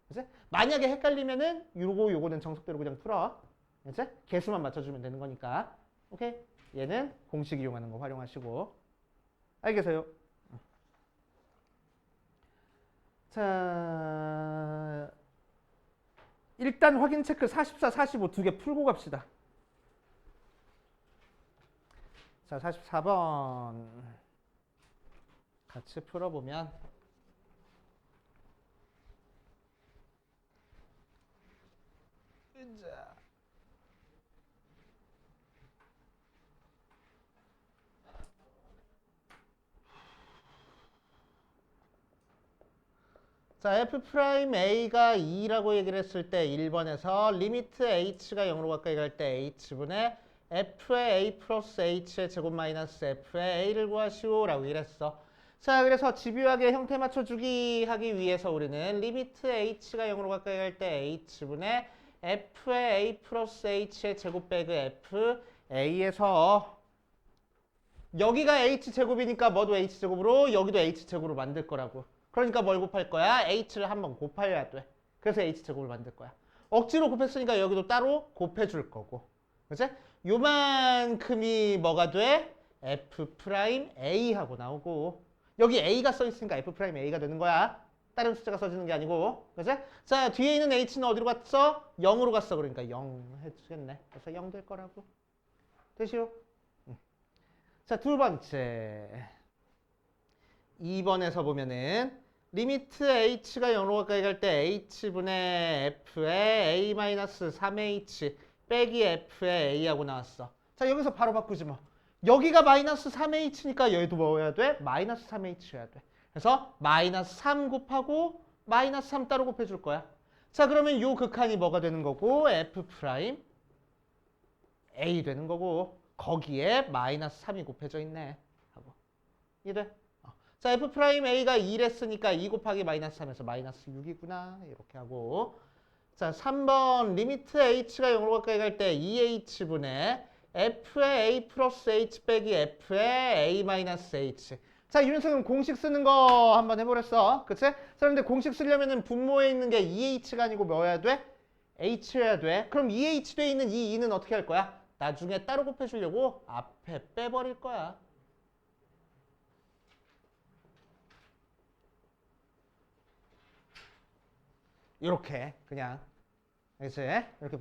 그치? 만약에 헷갈리면은 요거는 정석대로 그냥 풀어. 그치? 개수만 맞춰주면 되는 거니까. 오케이? 얘는 공식 이용하는 거 활용하시고. 알겠어요? 자, 일단 확인 체크 44, 45 두 개 풀고 갑시다. 자, 44번. 같이 풀어보면 자, F'A가 2라고 얘기를 했을 때 1번에서 리미트 H가 0으로 가까이 갈 때 H분의 F의 A 플러스 H의 제곱 마이너스 F의 A를 구하시오 라고 얘기했어. 자, 그래서 집요하게 형태 맞춰주기 하기 위해서 우리는 리미트 H가 0으로 가까이 갈 때 H분의 F의 A 플러스 H의 제곱 빼기 F A에서 여기가 H제곱이니까 뭐도 H제곱으로 여기도 H제곱으로 만들 거라고. 그러니까 뭘 곱할 거야? H를 한번 곱해야 돼. 그래서 H제곱을 만들 거야. 억지로 곱했으니까 여기도 따로 곱해줄 거고. 그치? 요만큼이 뭐가 돼? F'A 하고 나오고. 여기 A가 써있으니까 F'A가 되는 거야. 다른 숫자가 써지는 게 아니고. 그치? 자, 뒤에 있는 H는 어디로 갔어? 0으로 갔어. 그러니까 0 해주겠네. 그래서 0 될 거라고. 되시오? 자, 두 번째. 2번에서 보면은 리미트 h가 0으로 가까이 갈 때 h분의 f의 a-3h 빼기 f의 a하고 나왔어. 자, 여기서 바로 바꾸지 뭐. 여기가 마이너스 3h니까 여기도 뭐 해야 돼? 마이너스 3h 해야 돼. 그래서 마이너스 3 곱하고 마이너스 3 따로 곱해줄 거야. 자, 그러면 요 극한이 뭐가 되는 거고 f 프라임 a 되는 거고 거기에 마이너스 3이 곱해져 있네 하고. 이래. 자, F'A가 2랬으니까 2 곱하기 마이너스 3에서 마이너스 6이구나. 이렇게 하고. 자, 3번 리미트 h가 0으로 가까이 갈 때 2h분의 f의 a 플러스 h 빼기 f의 a 마이너스 h. 자, 윤석은 공식 쓰는 거 한번 해보랬어. 그치? 자, 근데 공식 쓰려면은 분모에 있는 게 2h가 아니고 뭐여야 돼? h여야 돼. 그럼 2h 돼 있는 이 2는 어떻게 할 거야? 나중에 따로 곱해주려고 앞에 빼버릴 거야. 이렇게 그냥 이제 이렇게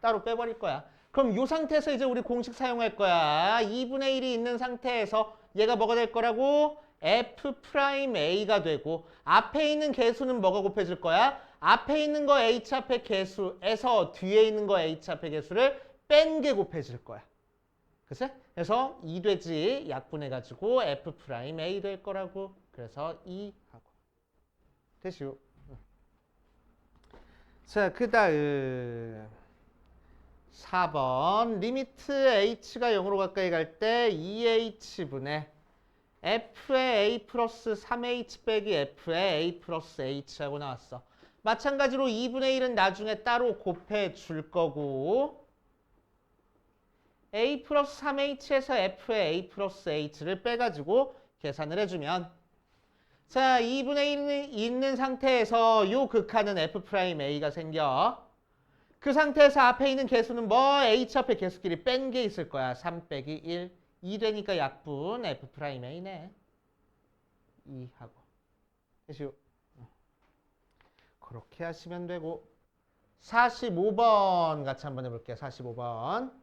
따로 빼버릴 거야. 그럼 이 상태에서 이제 우리 공식 사용할 거야. 2분의 1이 있는 상태에서 얘가 뭐가 될 거라고? F'A가 되고 앞에 있는 개수는 뭐가 곱해질 거야? 앞에 있는 거 H 앞에 개수에서 뒤에 있는 거 H 앞에 개수를 뺀 게 곱해질 거야. 그치? 그래서 2 되지 약분해가지고 F'A 될 거라고. 그래서 2 하고. 되시오. 자, 그 다음 4번 리미트 h가 0으로 가까이 갈 때 2h분의 f의 a 플러스 3h 빼기 f의 a 플러스 h 하고 나왔어. 마찬가지로 2분의 1은 나중에 따로 곱해 줄 거고 a 플러스 3h에서 f의 a 플러스 h를 빼가지고 계산을 해주면 자, 2분의 1이 있는 상태에서 이 극한은 F'A가 생겨. 그 상태에서 앞에 있는 개수는 뭐? H 앞에 개수끼리 뺀 게 있을 거야. 3 빼기 1. 2 되니까 약분 F'A네. 2 하고. 되시오. 그렇게 하시면 되고. 45번 같이 한번 해볼게요. 45번.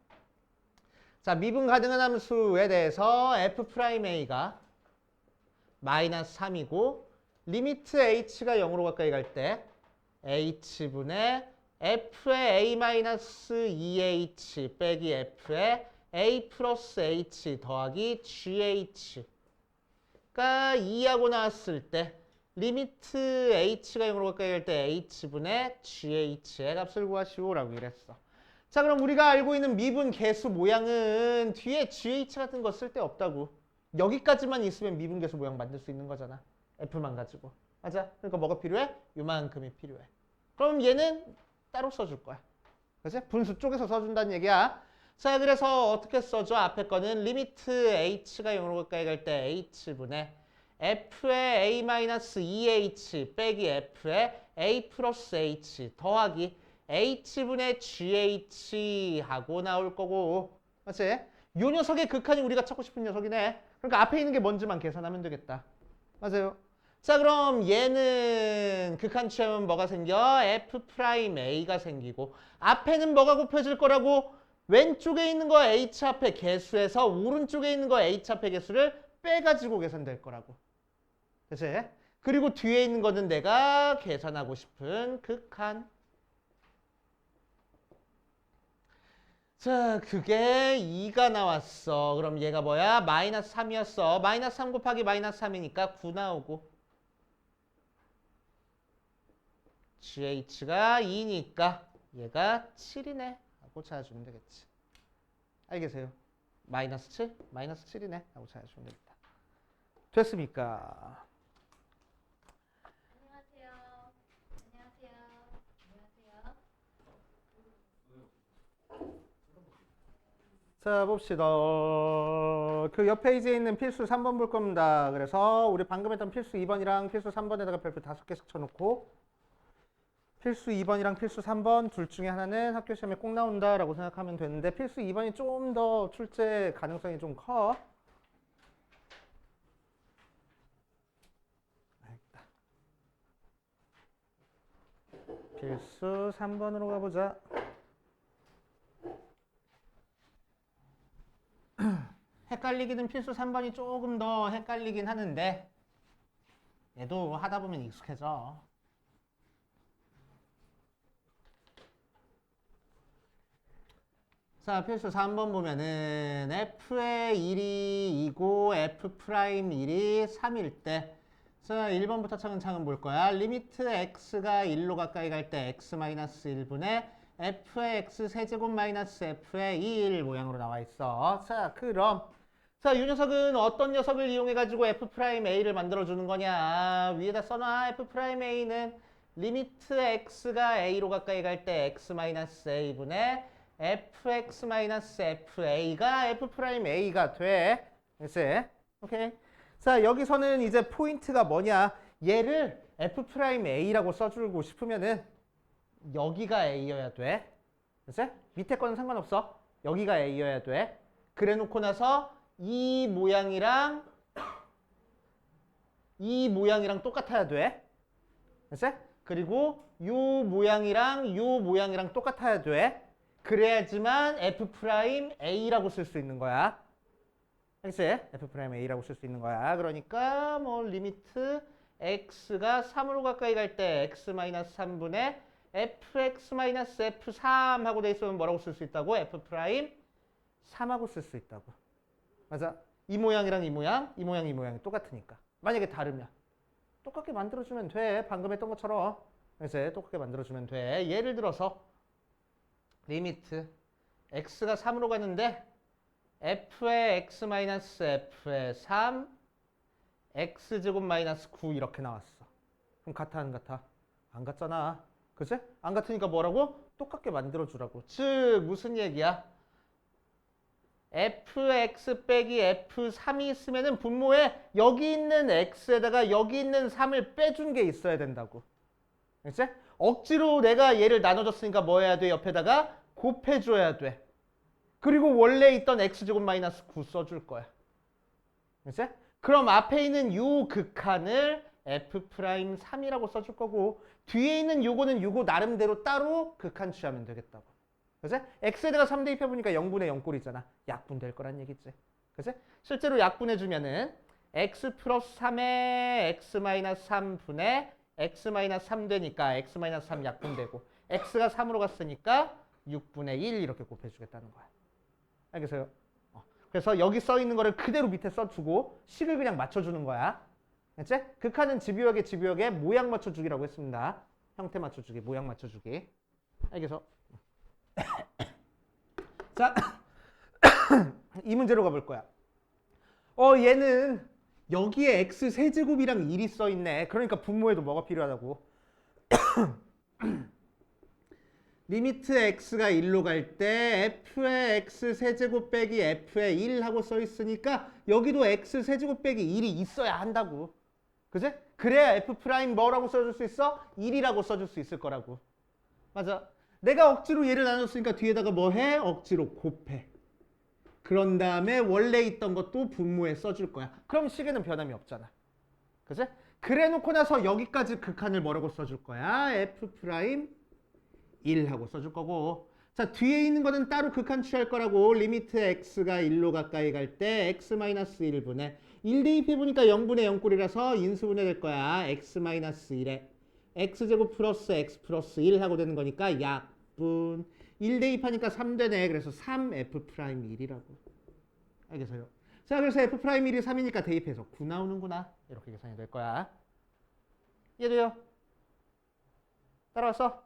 자, 미분 가능한 함수에 대해서 F'A가 마이너스 3이고 리미트 h가 0으로 가까이 갈 때 h분의 f의 a-2h 빼기 f의 a 플러스 h 더하기gh가 2하고 나왔을 때 리미트 h가 0으로 가까이 갈 때 h분의 gh의 값을 구하시오라고 이랬어. 자, 그럼 우리가 알고 있는 미분 계수 모양은 뒤에 gh 같은 거 쓸 데 없다고. 여기까지만 있으면 미분계수 모양 만들 수 있는 거잖아. F만 가지고. 맞아? 그러니까 뭐가 필요해? 요만큼이 필요해. 그럼 얘는 따로 써줄 거야. 그치? 분수 쪽에서 써준다는 얘기야. 자, 그래서 어떻게 써줘? 앞에 거는 리미트 h가 0으로 가까이 갈 때 h분의 f의 a-2h 빼기 f의 a 플러스 h 더하기 h분의 gh 하고 나올 거고. 맞지? 요 녀석의 극한이 우리가 찾고 싶은 녀석이네. 그러니까 앞에 있는 게 뭔지만 계산하면 되겠다. 맞아요. 자, 그럼 얘는 극한 취하면 뭐가 생겨? F'A가 생기고 앞에는 뭐가 곱해질 거라고? 왼쪽에 있는 거 H 앞에 개수에서 오른쪽에 있는 거 H 앞에 개수를 빼가지고 계산될 거라고. 그치? 그리고 뒤에 있는 거는 내가 계산하고 싶은 극한. 자, 그게 2가 나왔어. 그럼 얘가 뭐야? 마이너스 3이었어. 마이너스 3 곱하기 마이너스 3이니까 9 나오고. GH가 2니까 얘가 7이네. 하고 찾아주면 되겠지. 알겠어요? 마이너스 7? 마이너스 7이네. 하고 찾아주면 되겠다. 됐습니까? 안녕하세요. 안녕하세요. 안녕하세요. 자, 봅시다. 그 옆 페이지에 있는 필수 3번 볼 겁니다. 그래서 우리 방금 했던 필수 2번이랑 필수 3번에다가 별표 5개씩 쳐놓고 필수 2번이랑 필수 3번 둘 중에 하나는 학교 시험에 꼭 나온다라고 생각하면 되는데 필수 2번이 좀 더 출제 가능성이 좀 커. 필수 3번으로 가보자. 헷갈리기는 필수 3번이 조금 더 헷갈리긴 하는데 얘도 하다 보면 익숙해져. 자, 필수 3번 보면은 f의 1이 2고 f'1이 3일 때 자, 1번부터 차근차근 볼 거야. 리미트 x가 1로 가까이 갈 때 x-1분의 f의 x 세제곱 마이너스 f의 2일 모양으로 나와 있어. 자, 그럼 자, 이 녀석은 어떤 녀석을 이용해가지고 f'a를 만들어주는 거냐. 위에다 써놔. f'a는 리미트 x가 a로 가까이 갈 때 x-a분의 fx-fa가 f'a가 돼. 됐지? 오케이. 자, 여기서는 이제 포인트가 뭐냐. 얘를 f'a라고 써주고 싶으면은 여기가 a여야 돼. 됐지? 밑에 거는 상관없어. 여기가 a여야 돼. 그래 놓고 나서 이 모양이랑 똑같아야 돼. 됐지? 그리고 요 모양이랑 똑같아야 돼. 그래야지만 f'a라고 쓸 수 있는 거야. 알겠지? f'a라고 쓸 수 있는 거야. 그러니까 뭐 리미트 x가 3으로 가까이 갈 때 x-3분의 fx-f3 하고 돼 있으면 뭐라고 쓸 수 있다고? f'3하고 쓸 수 있다고. 맞아. 이 모양이랑 이 모양이 똑같으니까. 만약에 다르면 똑같게 만들어주면 돼. 방금 했던 것처럼. 그래서 똑같게 만들어주면 돼. 예를 들어서 리미트 x가 3으로 가는데 f의 x-f의 3 x제곱 마이너스 9 이렇게 나왔어. 그럼 같아 안 같아? 안 같잖아. 그치? 안 같으니까 뭐라고? 똑같게 만들어주라고. 즉 무슨 얘기야? fx 빼기 f3이 있으면은 분모에 여기 있는 x에다가 여기 있는 3을 빼준 게 있어야 된다고. 그치? 억지로 내가 얘를 나눠줬으니까 뭐 해야 돼? 옆에다가 곱해줘야 돼. 그리고 원래 있던 x제곱 마이너스 9 써줄 거야. 그치? 그럼 앞에 있는 요 극한을 f'3이라고 써줄 거고 뒤에 있는 요거는 요거 나름대로 따로 극한 취하면 되겠다고. 그치? x에다가 3 대입해보니까 0분의 0꼴이잖아. 약분될 거란 얘기지. 그치? 실제로 약분해주면은 x 플러스 3에 x-3분의 x-3 되니까 x-3 약분되고 x가 3으로 갔으니까 6분의 1 이렇게 곱해주겠다는 거야. 알겠어요? 그래서 여기 써 있는 거를 그대로 밑에 써주고 식을 그냥 맞춰주는 거야. 알겠지? 극한은 집요하게 모양 맞춰주기라고 했습니다. 형태 맞춰주기, 모양 맞춰주기. 알겠어? 자, 이 문제로 가볼 거야. 얘는 여기에 x 세제곱이랑 1이 써 있네. 그러니까 분모에도 뭐가 필요하다고. 리미트 x가 1로 갈 때 f의 x 세제곱 빼기 f의 1 하고 써 있으니까 여기도 x 세제곱 빼기 1이 있어야 한다고. 그지? 그래야 f' 뭐라고 써줄 수 있어? 1이라고 써줄 수 있을 거라고. 맞아. 내가 억지로 얘를 나눴으니까 뒤에다가 뭐 해? 억지로 곱해. 그런 다음에 원래 있던 것도 분모에 써줄 거야. 그럼 식에는 변함이 없잖아. 그지? 그래 놓고 나서 여기까지 극한을 뭐라고 써줄 거야? f' 1 하고 써줄 거고. 자, 뒤에 있는 거는 따로 극한 취할 거라고. 리미트 x가 1로 가까이 갈 때 x-1분의 1 대입해 보니까 0분의 0꼴이라서 인수분해 될 거야. x-1에 x제곱 플러스 x 플러스 1 하고 되는 거니까 약분. 1 대입하니까 3 되네. 그래서 3f'1이라고. 알겠어요? 자, 그래서 f'1이 3이니까 대입해서 9 나오는구나. 이렇게 계산이 될 거야. 이해돼요? 따라왔어?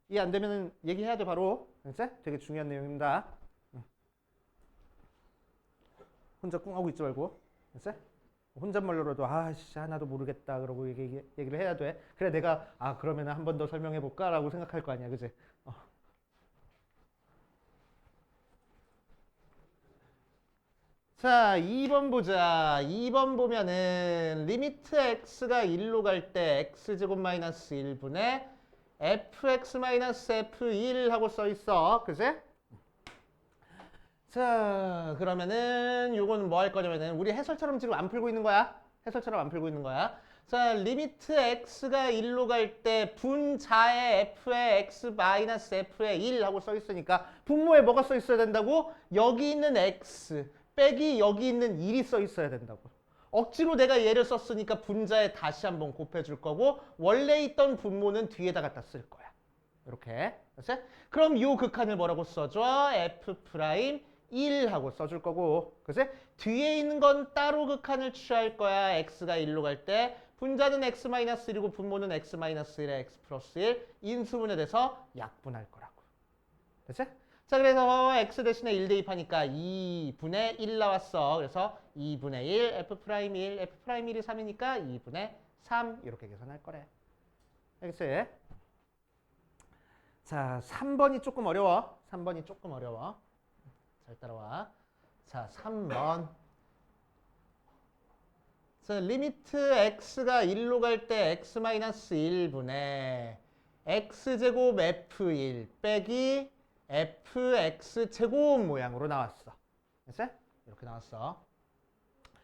이해 안 되면 얘기해야 돼 바로. 알겠지? 되게 중요한 내용입니다. 혼자 꿍하고 있지 말고. 알겠지? 혼잣말로라도 아씨 하나도 모르겠다 그러고 얘기를 해야 돼. 그래 내가 그러면 한 번 더 설명해 볼까라고 생각할 거 아니야, 그지? 자, 2번 보자. 2번 보면은 리미트 x가 1로 갈 때 x제곱 마이너스 1분의 fx 마이너스 f1 하고 써 있어. 그지? 자, 그러면은 요거는 뭐 할 거냐면은 우리 해설처럼 지금 안 풀고 있는 거야. 해설처럼 안 풀고 있는 거야. 자, 리미트 x가 1로 갈 때 분자의 f의 x 마이너스 f의 1 하고 써 있으니까 분모에 뭐가 써 있어야 된다고? 여기 있는 x 빼기 여기 있는 1이 써 있어야 된다고. 억지로 내가 얘를 썼으니까 분자에 다시 한번 곱해줄 거고 원래 있던 분모는 뒤에다 갖다 쓸 거야. 이렇게. 그렇지? 그럼 요 극한을 뭐라고 써줘? f'1 하고 써줄 거고. 그치? 뒤에 있는 건 따로 극한을 취할 거야. x가 1로 갈 때 분자는 x-1이고 분모는 x-1에 x 플러스 1 인수분해 돼서 약분할 거라고. 됐지? 자, 그래서 x 대신에 1 대입하니까 2분의 1 나왔어. 그래서 2분의 1 f'1 f'1이 3이니까 2분의 3 이렇게 계산할 거래. 알겠지? 자, 3번이 조금 어려워. 3번이 조금 어려워. 잘 따라와. 자, 3번. 자, 리미트 x가 1로 갈 때 x-1분의 x제곱 f1 빼기 fx제곱 모양으로 나왔어. 됐어? 이렇게 나왔어.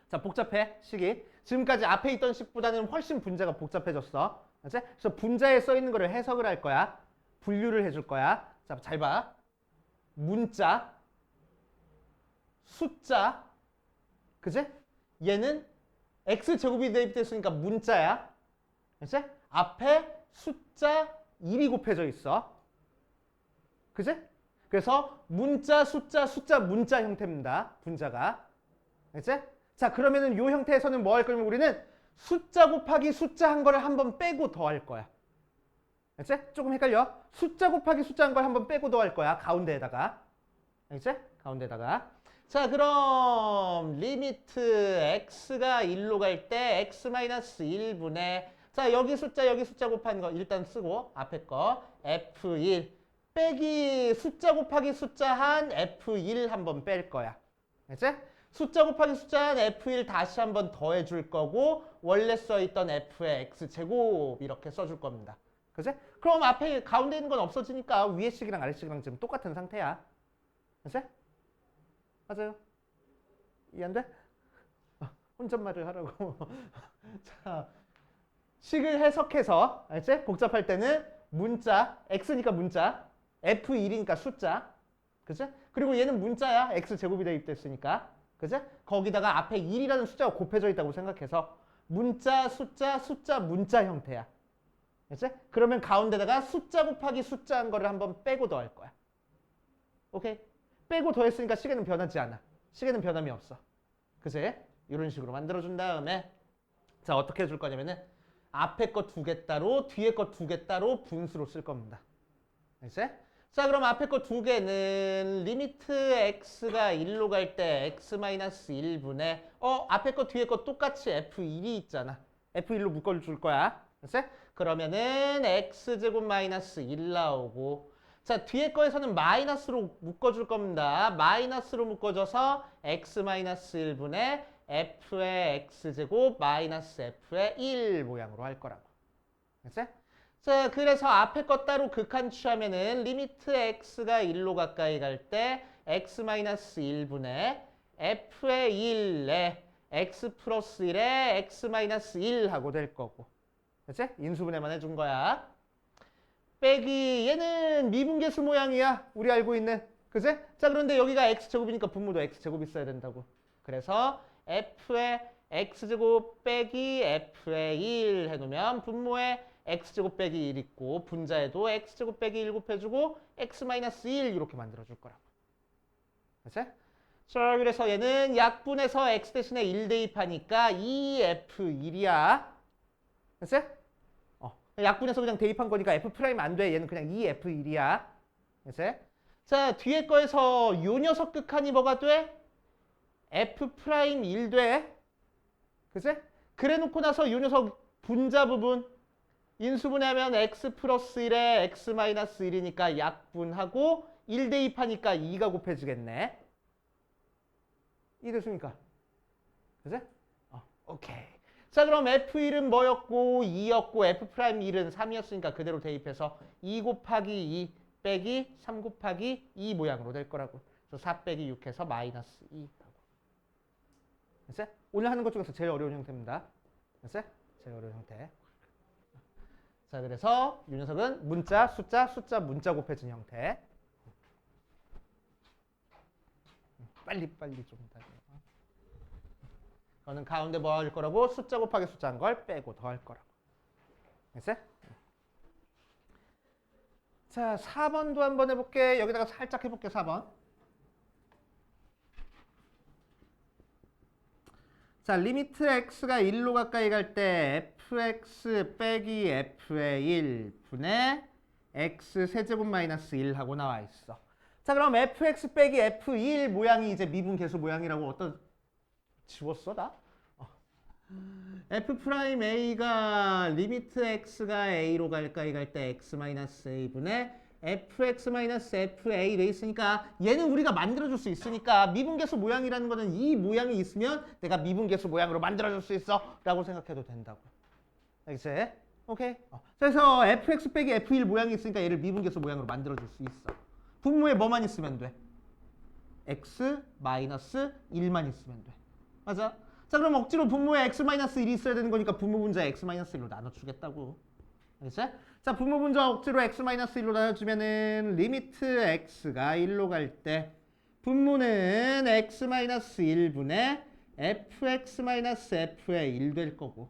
자, 복잡해, 식이. 지금까지 앞에 있던 식보다는 훨씬 분자가 복잡해졌어. 됐어? 그래서 분자에 써 있는 거를 해석을 할 거야. 분류를 해줄 거야. 자, 잘 봐. 문자, 숫자, 그지? 얘는 x제곱이 대입됐으니까 문자야. 그치? 앞에 숫자 1이 곱해져 있어. 그치? 그래서 문자, 숫자, 문자 형태입니다. 분자가. 그치? 자, 그러면은 요 형태에서는 뭐 할 거냐면 우리는 숫자 곱하기 숫자 한 거를 한번 빼고 더 할 거야. 그치? 조금 헷갈려. 숫자 곱하기 숫자 한 걸 한번 빼고 더 할 거야. 가운데에다가. 그치? 가운데다가. 자, 그럼 리미트 x가 1로 갈 때 x-1분의 자, 여기 숫자 곱하는 거 일단 쓰고 앞에 거 f1 빼기 숫자 곱하기 숫자 한 f1 한번 뺄 거야. 그치? 숫자 곱하기 숫자 한 f1 다시 한번 더해 줄 거고 원래 써 있던 f의 x제곱 이렇게 써 줄 겁니다. 그치? 그럼 앞에 가운데 있는 건 없어지니까 위에 식이랑 아래 식이랑 지금 똑같은 상태야. 그치? 맞아요. 이해 안 돼? 혼잣말을 하라고. 자, 식을 해석해서 알지? 복잡할 때는 문자, x니까 문자, f1이니까 숫자, 그치? 그리고 얘는 문자야. x제곱이 대입됐으니까, 그치? 거기다가 앞에 1이라는 숫자가 곱해져 있다고 생각해서 문자, 숫자, 문자 형태야. 그치? 그러면 가운데다가 숫자 곱하기 숫자 한 거를 한번 빼고 더할 거야. 오케이? 빼고 더했으니까 시계는 변하지 않아. 시계는 변함이 없어. 그치? 이런 식으로 만들어준 다음에 자, 어떻게 해줄 거냐면은 앞에 거 2개 따로 뒤에 거 2개 따로 분수로 쓸 겁니다. 그치? 자, 그럼 앞에 거 2개는 리미트 x가 1로 갈 때 x-1분의 앞에 거 뒤에 거 똑같이 f1이 있잖아. f1로 묶어줄 거야. 그치? 그러면은 x제곱 마이너스 1 나오고 자, 뒤에 거에서는 마이너스로 묶어줄 겁니다. 마이너스로 묶어줘서 x-1분의 f의 x제곱 마이너스 f의 1 모양으로 할 거라고. 됐지? 자, 그래서 앞에 거 따로 극한 취하면은 리미트 x가 1로 가까이 갈 때 x-1분의 f의 1에 x 플러스 1에 x-1 하고 될 거고. 됐지? 인수분해만 해준 거야. 빼기 얘는 미분계수 모양이야. 우리 알고 있는. 그치? 자, 그런데 여기가 x제곱이니까 분모도 x제곱 있어야 된다고. 그래서 f의 x제곱 빼기 f의 1 해놓으면 분모에 x제곱 빼기 1 있고 분자에도 x제곱 빼기 1 곱해주고 x-1 이렇게 만들어줄 거라고. 그치? 자, 그래서 얘는 약분해서 x 대신에 1 대입하니까 2f1이야. 그치? 약분해서 그냥 대입한 거니까 f 프라임 안 돼. 얘는 그냥 2f1이야. 그치? 자, 뒤에 거에서 요 녀석 극한이 뭐가 돼? f 프라임 1 돼. 그치? 그래 놓고 나서 요 녀석 분자 부분 인수분해하면 x 플러스 1에 x 마이너스 1이니까 약분하고 1 대입하니까 2가 곱해지겠네. 이해됐습니까? 그치? 오케이. 자, 그럼 f1은 뭐였고 2였고 f 프라임 1은 3이었으니까 그대로 대입해서 2 곱하기 2 빼기 3 곱하기 2 모양으로 될 거라고. 그래서 4 빼기 6해서 마이너스 2라고. 그치? 오늘 하는 것 중에서 제일 어려운 형태입니다. 그치? 제일 어려운 형태. 자, 그래서 이 녀석은 문자, 숫자, 숫자, 문자 곱해진 형태. 빨리빨리 좀 다녀. 이거는 가운데 뭐 할 거라고? 숫자 곱하기 숫자 한 걸 빼고 더 할 거라고. 됐어? 자, 4번도 한번 해볼게. 여기다가 살짝 해볼게, 4번. 자, 리미트 x가 1로 가까이 갈 때 fx 빼기 f의 1 분의 x 세제곱 마이너스 1 하고 나와 있어. 자, 그럼 fx 빼기 f1 모양이 이제 미분계수 모양이라고 어떤 지웠어 나? f 프라임 a가 리미트 x가 a로 가까이 갈 때 x 마이너스 a 분의 fx 마이너스 fa 돼 있으니까 얘는 우리가 만들어줄 수 있으니까 미분계수 모양이라는 거는 이 모양이 있으면 내가 미분계수 모양으로 만들어줄 수 있어 라고 생각해도 된다고. 알겠지? 오케이? 그래서 fx 빼기 f1 모양이 있으니까 얘를 미분계수 모양으로 만들어줄 수 있어. 분모에 뭐만 있으면 돼? x 마이너스 1만 있으면 돼. 맞아? 자, 그럼 억지로 분모에 x 마이너스 1이 있어야 되는 거니까 분모 분자 x 마이너스 1로 나눠주겠다고. 알겠지? 자, 분모 분자 억지로 x 마이너스 1로 나눠주면은 리미트 x가 1로 갈 때 분모는 x 마이너스 1분의 fx 마이너스 f의 1 될 거고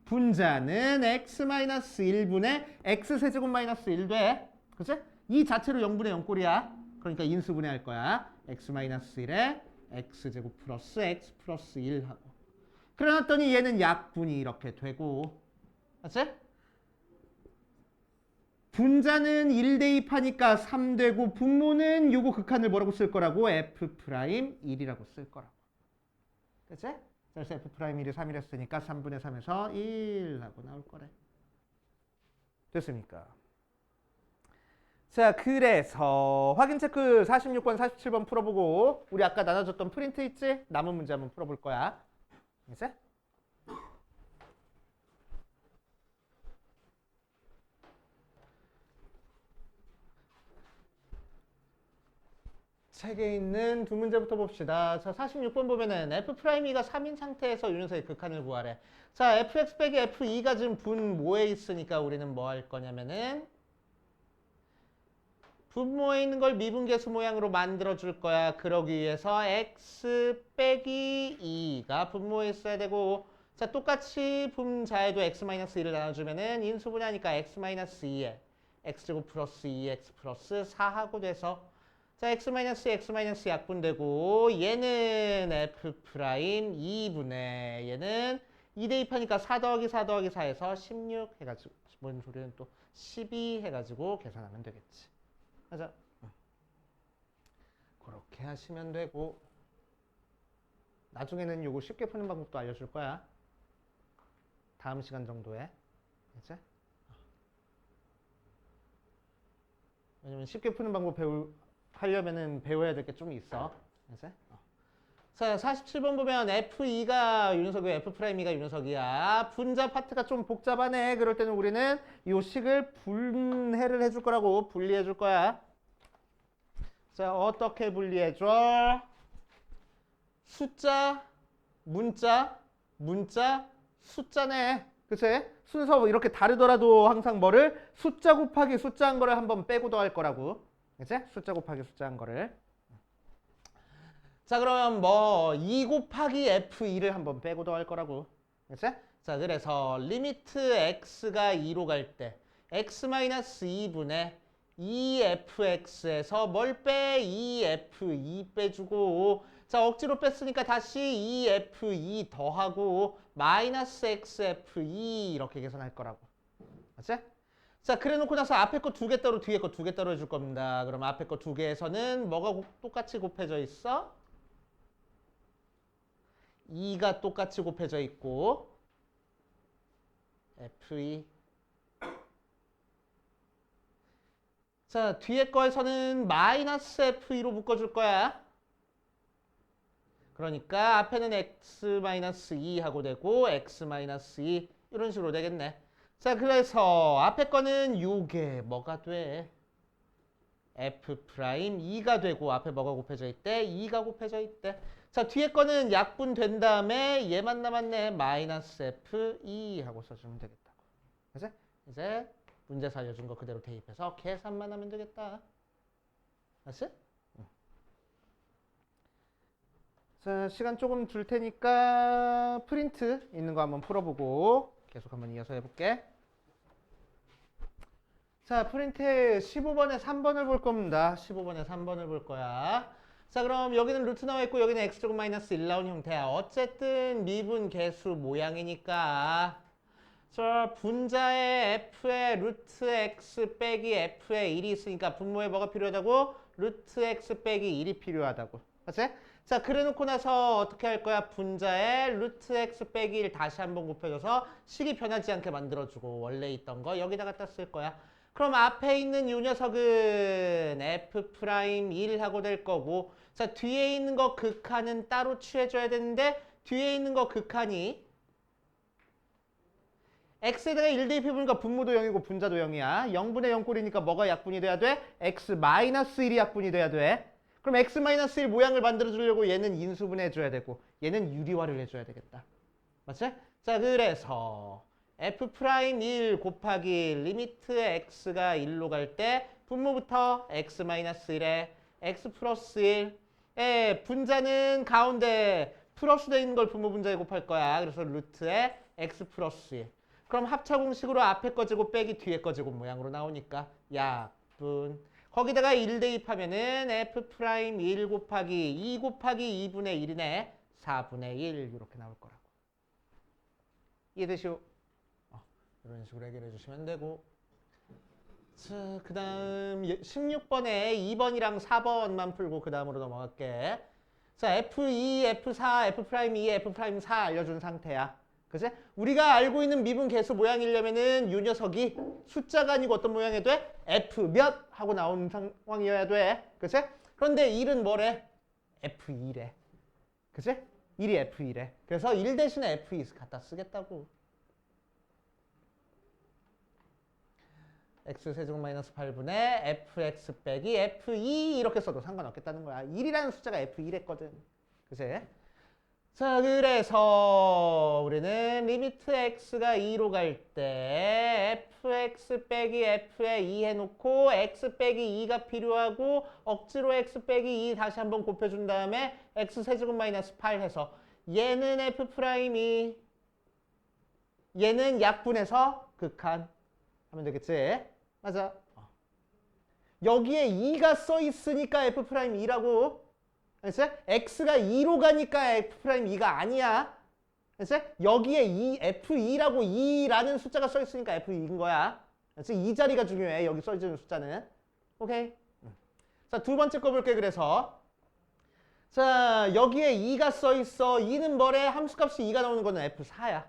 분자는 x 마이너스 1분의 x 세제곱 마이너스 1 돼. 그치? 이 자체로 0분의 0꼴이야. 그러니까 인수분해할 거야. x 마이너스 1에 x제곱 플러스 x 플러스 1 하고. 그래놨더니 얘는 약분이 이렇게 되고. 맞지? 분자는 1 대입하니까 3 되고 분모는 요거 극한을 뭐라고 쓸 거라고? f 프라임 1이라고 쓸 거라고. 그치? 그래서 f 프라임 1이 3이랬으니까 3분의 3에서 1 하고 나올 거래. 됐습니까? 자, 그래서 확인 체크 46번, 47번 풀어보고 우리 아까 나눠줬던 프린트 있지? 남은 문제 한번 풀어볼 거야. 이제? 책에 있는 두 문제부터 봅시다. 자, 46번 보면은 f'2가 3인 상태에서 이 녀석의 극한을 구하래. 자, fx 빼기 f2가 지금 분모에 있으니까 우리는 뭐 할 거냐면은 분모에 있는 걸 미분계수 모양으로 만들어 줄 거야. 그러기 위해서 x 빼기 2가 분모에 있어야 되고 자, 똑같이 분자에도 x-1을 나눠주면은 인수분해하니까 x-2에 x제곱 플러스 2x 플러스 4하고 돼서 자, x-x 약분되고 얘는 f 프라임 2분의 얘는 2 대입하니까 4 더하기 4 더하기 4에서 16 해가지고 뭔 소리는 또 12 해가지고 계산하면 되겠지. 맞아. 그렇게 하시면 되고 나중에는 요거 쉽게 푸는 방법도 알려줄 거야. 다음 시간 정도에. 이제 왜냐면 쉽게 푸는 방법 하려면은 배워야 될 게 좀 있어. 이제 자, 47번 보면 F2가 유녀석이고 F'E가 유녀석이야. 분자 파트가 좀 복잡하네. 그럴 때는 우리는 이 식을 분해를 해줄 거라고. 분리해 줄 거야. 자, 어떻게 분리해줘? 숫자, 문자, 문자, 숫자네. 그치? 순서 이렇게 다르더라도 항상 뭐를? 숫자 곱하기 숫자 한 거를 한번 빼고 더할 거라고. 그치? 숫자 곱하기 숫자 한 거를. 자, 그러면 뭐 2 곱하기 f2를 한번 빼고 더할 거라고. 그치? 자, 그래서 리미트 x가 2로 갈 때 x-2분의 2fx에서 뭘 빼? 2f2 빼주고, 자, 억지로 뺐으니까 다시 2f2 더하고 마이너스 xf2 이렇게 계산할 거라고. 맞지? 자, 그래 놓고 나서 앞에 거 2개 따로 뒤에 거 2개 따로 해줄 겁니다. 그럼 앞에 거 2개에서는 뭐가 똑같이 곱해져 있어? 2가 똑같이 곱해져 있고 F2. 자, 뒤에 거에서는 마이너스 F2로 묶어줄 거야. 그러니까 앞에는 x-2 하고 되고 x-2 이런 식으로 되겠네. 자, 그래서 앞에 거는 요게 뭐가 돼? F'2가 되고 앞에 뭐가 곱해져 있대? 2가 곱해져 있대. 자, 뒤에 거는 약분 된 다음에 얘만 남았네. 마이너스 F2 하고 써주면 되겠다고. 그래서 이제 문제 살려준 거 그대로 대입해서 계산만 하면 되겠다. 알았지? 자, 시간 조금 줄 테니까 프린트 있는 거 한번 풀어보고 계속 한번 이어서 해볼게. 자, 프린트 15번에 3번을 볼 겁니다. 15번에 3번을 볼 거야. 자, 그럼 여기는 루트 나와 있고 여기는 x제곱 마이너스 1 나온 형태야. 어쨌든 미분 계수 모양이니까 자, 분자에 f에 루트 x 빼기 f에 1이 있으니까 분모에 뭐가 필요하다고? 루트 x 빼기 1이 필요하다고. 맞지? 자, 그래 놓고 나서 어떻게 할 거야? 분자에 루트 x 빼기 1 다시 한번 곱해줘서 식이 변하지 않게 만들어주고 원래 있던 거 여기다 갖다 쓸 거야. 그럼 앞에 있는 이 녀석은 f'1 하고 될 거고, 자, 뒤에 있는 거 극한은 따로 취해줘야 되는데 뒤에 있는 거 극한이 x에다가 1 대입해보니까 분모도 0이고 분자도 0이야. 0분의 0 꼴이니까 뭐가 약분이 돼야 돼? x-1이 약분이 돼야 돼. 그럼 x-1 모양을 만들어주려고 얘는 인수분해 해줘야 되고 얘는 유리화를 해줘야 되겠다. 맞지? 자, 그래서 f'1 곱하기 리미트 x가 1로 갈 때 분모부터 x-1에 x 플러스 1에 분자는 가운데 플러스 돼 있는 걸 분모 분자에 곱할 거야. 그래서 루트에 x 플러스 1. 그럼 합차 공식으로 앞에 거 제곱 빼기 뒤에 거 제곱 모양으로 나오니까 약분. 거기다가 1 대입하면은 f'1 곱하기 2 곱하기 2분의 1이네. 4분의 1 이렇게 나올 거라고. 이해되시오? 이런 식으로 해결해 주시면 되고. 자, 그 다음 16번에 2번이랑 4번만 풀고 그 다음으로 넘어갈게. 자, F2, F4, F'2, F'4 알려준 상태야. 그치? 우리가 알고 있는 미분 계수 모양이려면은 이 녀석이 숫자가 아니고 어떤 모양이 돼? F 몇 하고 나오는 상황이어야 돼. 그치? 그런데 1은 뭐래? F2래. 그치? 1이 F2래. 그래서 1 대신에 F2 갖다 쓰겠다고. x세제곱 마이너스 8분의 fx 빼기 f2 이렇게 써도 상관없겠다는 거야. 1이라는 숫자가 f1했거든. 그치? 자, 그래서 우리는 리미트 x가 2로 갈 때 fx 빼기 f에 2 해놓고 x 빼기 2가 필요하고 억지로 x 빼기 2 다시 한번 곱해준 다음에 x세제곱 마이너스 8 해서 얘는 f'2 얘는 약분해서 극한 하면 되겠지? 맞아. 여기에 2가 써 있으니까 f'2라고. 알았지? x가 2로 가니까 f'2가 아니야. 알았지? 여기에 f2라고 2라는 숫자가 써 있으니까 f2인 거야. 알았지? 이 자리가 중요해. 여기 써 있는 숫자는. 오케이? 자, 두 번째 거 볼게. 그래서 자, 여기에 2가 써 있어. 2는 뭐래? 함수값이 2가 나오는 거는 f4야.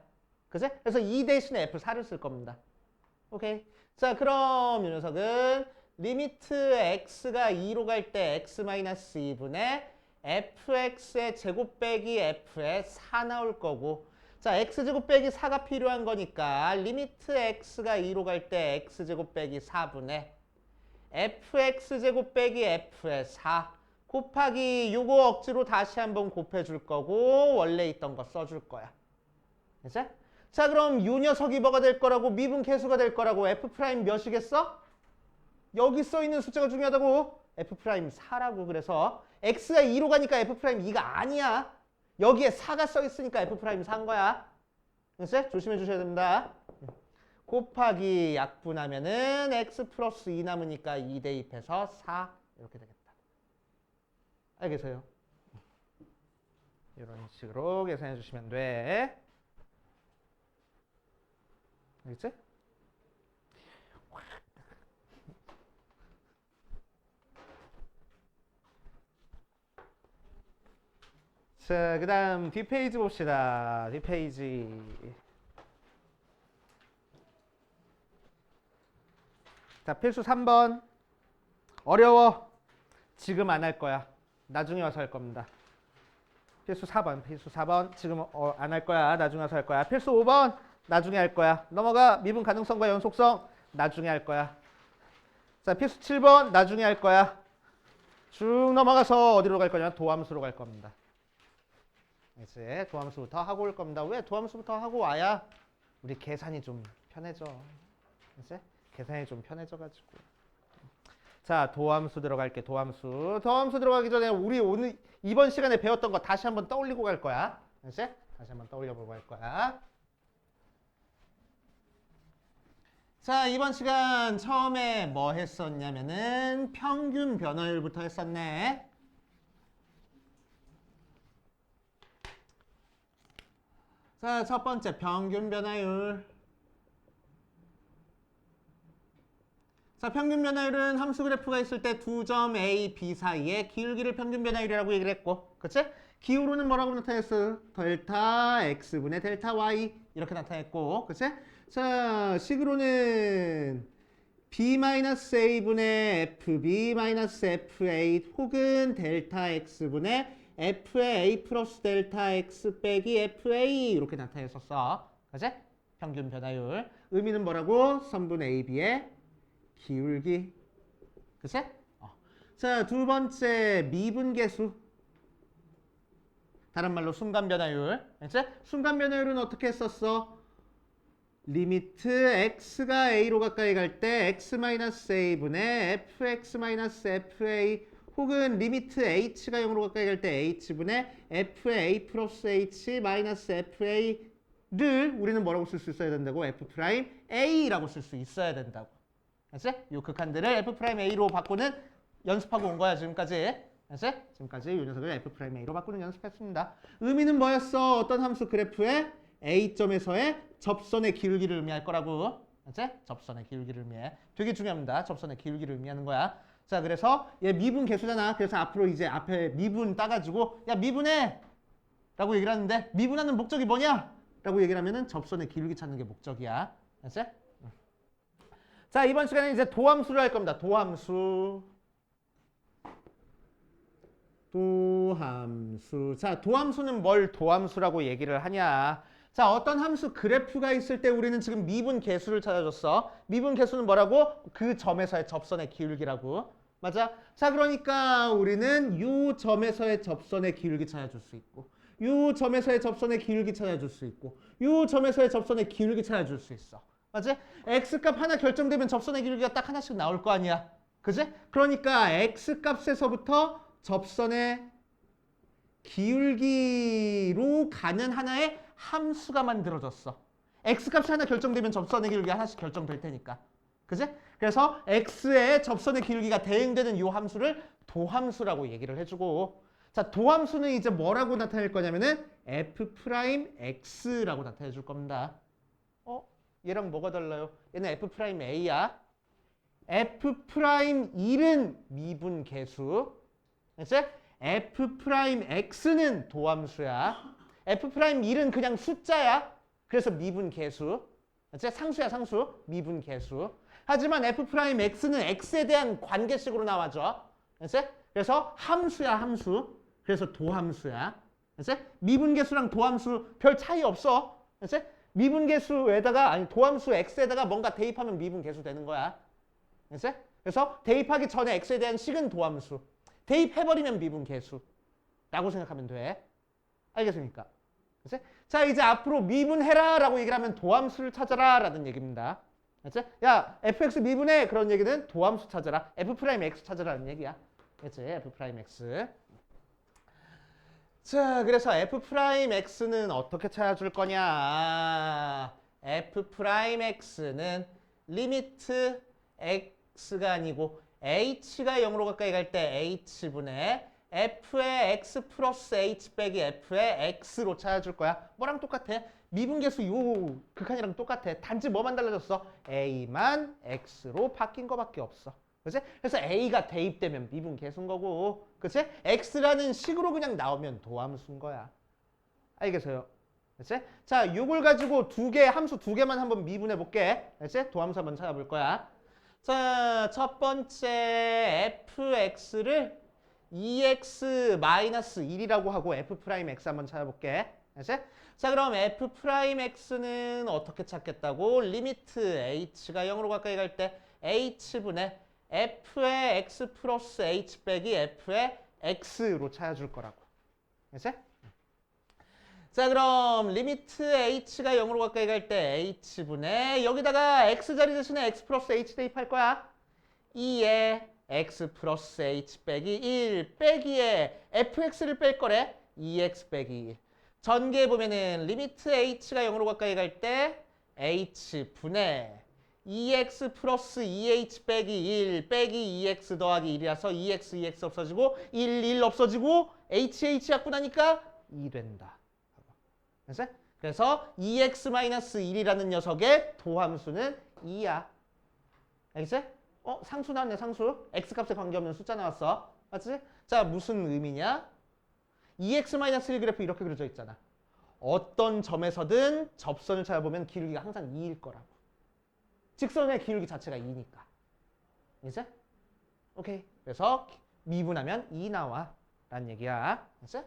그치? 그래서 2 대신에 f4를 쓸 겁니다. 오케이. 자, 그럼 이 녀석은 리미트 x가 2로 갈 때 x-2분의 fx의 제곱 빼기 f의 4 나올 거고, 자, x제곱 빼기 4가 필요한 거니까 리미트 x가 2로 갈 때 x제곱 빼기 4분의 fx제곱 빼기 f의 4 곱하기 요거 억지로 다시 한번 곱해줄 거고 원래 있던 거 써줄 거야. 그치? 자, 그럼 요 녀석이 뭐가 될 거라고? 미분 계수가 될 거라고. f' 몇이겠어? 여기 써 있는 숫자가 중요하다고. f'4라고. 그래서 x가 2로 가니까 f'2가 아니야. 여기에 4가 써 있으니까 f'4인 거야. 알겠어요? 조심해 주셔야 됩니다. 곱하기 약분하면은 x 플러스 2 남으니까 2 대입해서 4 이렇게 되겠다. 알겠어요? 이런 식으로 계산해 주시면 돼. 알겠지? 자, 그 다음 뒷페이지 봅시다. 뒷페이지. 자, 필수 3번. 어려워. 지금 안 할 거야. 나중에 와서 할 겁니다. 필수 4번. 필수 4번. 지금 안 할 거야. 나중에 와서 할 거야. 필수 5번. 나중에 할 거야. 넘어가. 미분 가능성과 연속성. 나중에 할 거야. 자, 필수 7번. 나중에 할 거야. 쭉 넘어가서 어디로 갈 거냐면 도함수로 갈 겁니다. 이제 도함수부터 하고 올 겁니다. 왜 도함수부터 하고 와야 우리 계산이 좀 편해져. 이제 계산이 좀 편해져가지고. 자, 도함수 들어갈게. 도함수 들어가기 전에 우리 오늘 이번 시간에 배웠던 거 다시 한번 떠올리고 갈 거야. 이제 다시 한번 떠올려보고 갈 거야. 자, 이번 시간 처음에 뭐 했었냐면은 평균 변화율부터 했었네. 자, 첫 번째 평균 변화율. 자, 평균 변화율은 함수 그래프가 있을 때 두 점 A, B 사이의 기울기를 평균 변화율이라고 얘기를 했고, 그치? 기울어는 뭐라고 나타냈어? 델타 X분의 델타 Y 이렇게 나타냈고, 그치? 자, 식으로는 B-A분의 FB-FA 혹은 델타 X분의 FA 플러스 델타 X 빼기 FA 이렇게 나타냈었어. 그치? 평균 변화율. 의미는 뭐라고? 선분 AB의 기울기. 그치? 자, 두 번째 미분계수. 다른 말로 순간 변화율. 그치? 순간 변화율은 어떻게 했었어? 리미트 x가 a로 가까이 갈 때 x-a분의 fx-fa 혹은 리미트 h가 0으로 가까이 갈 때 h분의 fa 플러스 h 마이너스 fa를 우리는 뭐라고 쓸 수 있어야 된다고? f'a라고 쓸 수 있어야 된다고. 알았지? 요 극한들을 f'a로 바꾸는 연습하고 온 거야 지금까지. 알았지? 지금까지 요 녀석을 f'a로 바꾸는 연습했습니다. 의미는 뭐였어? 어떤 함수 그래프에 A점에서의 접선의 기울기를 의미할 거라고. 알았지? 접선의 기울기를 의미해. 되게 중요합니다. 접선의 기울기를 의미하는 거야. 자, 그래서 얘 미분 계수잖아. 그래서 앞으로 이제 앞에 미분 따가지고 야 미분해! 라고 얘기를 하는데 미분하는 목적이 뭐냐? 라고 얘기를 하면은 접선의 기울기 찾는 게 목적이야. 알았지? 자, 이번 시간에 이제 도함수를 할 겁니다. 도함수. 자, 도함수는 뭘 도함수라고 얘기를 하냐? 자, 어떤 함수 그래프가 있을 때 우리는 지금 미분 계수를 찾아줬어. 미분 계수는 뭐라고? 그 점에서의 접선의 기울기라고. 맞아? 자, 그러니까 우리는 이 점에서의 접선의 기울기 찾아줄 수 있고 이 점에서의 접선의 기울기 찾아줄 수 있고 이 점에서의 접선의 기울기 찾아줄 수 있어. 맞지? x값 하나 결정되면 접선의 기울기가 딱 하나씩 나올 거 아니야. 그지? 그러니까 x값에서부터 접선의 기울기로 가는 하나의 함수가 만들어졌어. x값이 하나 결정되면 접선의 기울기 하나씩 결정될 테니까. 그지? 그래서 x의 접선의 기울기가 대응되는 이 함수를 도함수라고 얘기를 해주고, 자, 도함수는 이제 뭐라고 나타낼 거냐면은 f'x라고 나타내 줄 겁니다. 얘랑 뭐가 달라요? 얘는 f'a야. f'일은 미분 계수. 알았지? f'x는 도함수야. f'일은 그냥 숫자야. 그래서 미분 계수. 알았지? 상수야, 상수. 미분 계수. 하지만 f'x는 x에 대한 관계식으로 나와줘. 알았지? 그래서 함수야, 함수. 그래서 도함수야. 알았지? 미분 계수랑 도함수 별 차이 없어. 알았지? 미분 계수에다가 아니 도함수 x에다가 뭔가 대입하면 미분 계수 되는 거야. 알았지? 그래서 대입하기 전에 x에 대한 식은 도함수. 대입해버리면 미분 계수라고 생각하면 돼. 알겠습니까? 알았지? 자, 이제 앞으로 미분해라 라고 얘기를 하면 도함수를 찾아라 라는 얘기입니다. 알았지? 야, fx 미분해. 그런 얘기는 도함수 찾아라. f'x 찾아라는 얘기야. 알겠지? f'x. 자, 그래서 f'x는 어떻게 찾아줄 거냐? f'x는 리미트 x가 아니고 h가 0으로 가까이 갈 때 h분의 f의 x 플러스 h 빼기 f의 x로 찾아줄 거야. 뭐랑 똑같아? 미분계수 요 극한이랑 똑같아. 단지 뭐만 달라졌어? a만 x로 바뀐 거밖에 없어. 그치? 그래서 a가 대입되면 미분계수인 거고, 그치? x라는 식으로 그냥 나오면 도함수인 거야. 알겠어요? 그치? 자, 요걸 가지고 함수 두 개만 한번 미분해 볼게. 그치? 도함수 한번 찾아볼 거야. 자, 첫 번째 fx를 2x-1이라고 하고 f'x 한번 찾아볼게. 그치? 자, 그럼 f'x는 어떻게 찾겠다고? 리미트 h가 0으로 가까이 갈 때 h분의 f의 x 플러스 h 빼기 f의 x로 찾아줄 거라고. 그치? 자, 그럼 리미트 h가 0으로 가까이 갈 때 h분의 여기다가 x 자리 대신에 x 플러스 h 대입할 거야. 2에 x 플러스 h 빼기 1 빼기에 fx를 뺄 거래. 2x 빼기 1. 전개해보면은 리미트 h가 0으로 가까이 갈 때 h분의 2x 플러스 2h 빼기 1 빼기 2x 더하기 1이라서 2x 없어지고 1 없어지고 h 약분하니까 2 된다. 그래서 2x-1이라는 녀석의 도함수는 2야. 알겠지? 상수 나왔네, 상수. x값에 관계없는 숫자 나왔어. 맞지? 자, 무슨 의미냐? 2x-1 그래프 이렇게 그려져 있잖아. 어떤 점에서든 접선을 찾아보면 기울기가 항상 2일 거라고. 직선의 기울기 자체가 2니까. 이제? 오케이. 그래서 미분하면 2 나와. 라는 얘기야. 이제?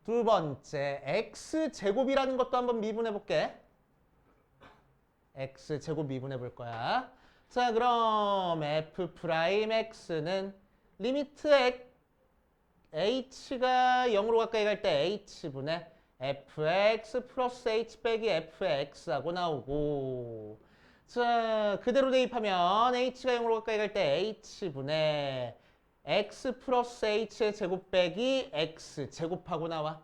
두 번째, x제곱이라는 것도 한번 미분해 볼게. x제곱 미분해 볼 거야. 자, 그럼 f'x는 리미트 h가 0으로 가까이 갈 때 h분의 fx 플러스 h 빼기 fx하고 나오고, 자, 그대로 대입하면 h가 0으로 가까이 갈 때 h분의 x 플러스 h의 제곱 빼기 x 제곱하고 나와.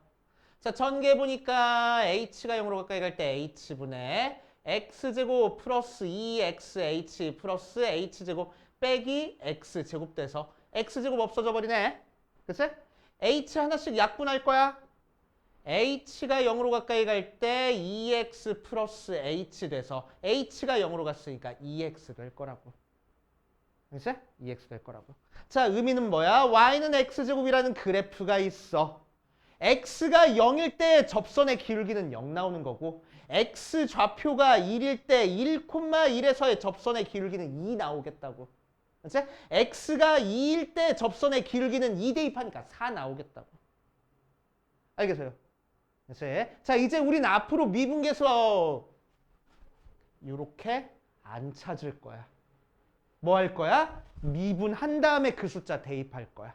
자, 전개해보니까 h가 0으로 가까이 갈 때 h분의 x제곱 플러스 2xh 플러스 h제곱 빼기 x제곱 돼서 x제곱 없어져 버리네. 그치? h 하나씩 약분할 거야. h가 0으로 가까이 갈 때 2x 플러스 h 돼서 h가 0으로 갔으니까 2x 될 거라고. 그치? 2x 될 거라고. 자, 의미는 뭐야? y는 x제곱이라는 그래프가 있어. x가 0일 때 접선의 기울기는 0 나오는 거고, x 좌표가 1일 때 1,1에서의 접선의 기울기는 2 나오겠다고. 그치? x가 2일 때 접선의 기울기는 2 대입하니까 4 나오겠다고. 알겠어요? 그치? 자, 이제 우린 앞으로 미분계수 이렇게 안 찾을 거야. 뭐 할 거야? 미분한 다음에 그 숫자 대입할 거야.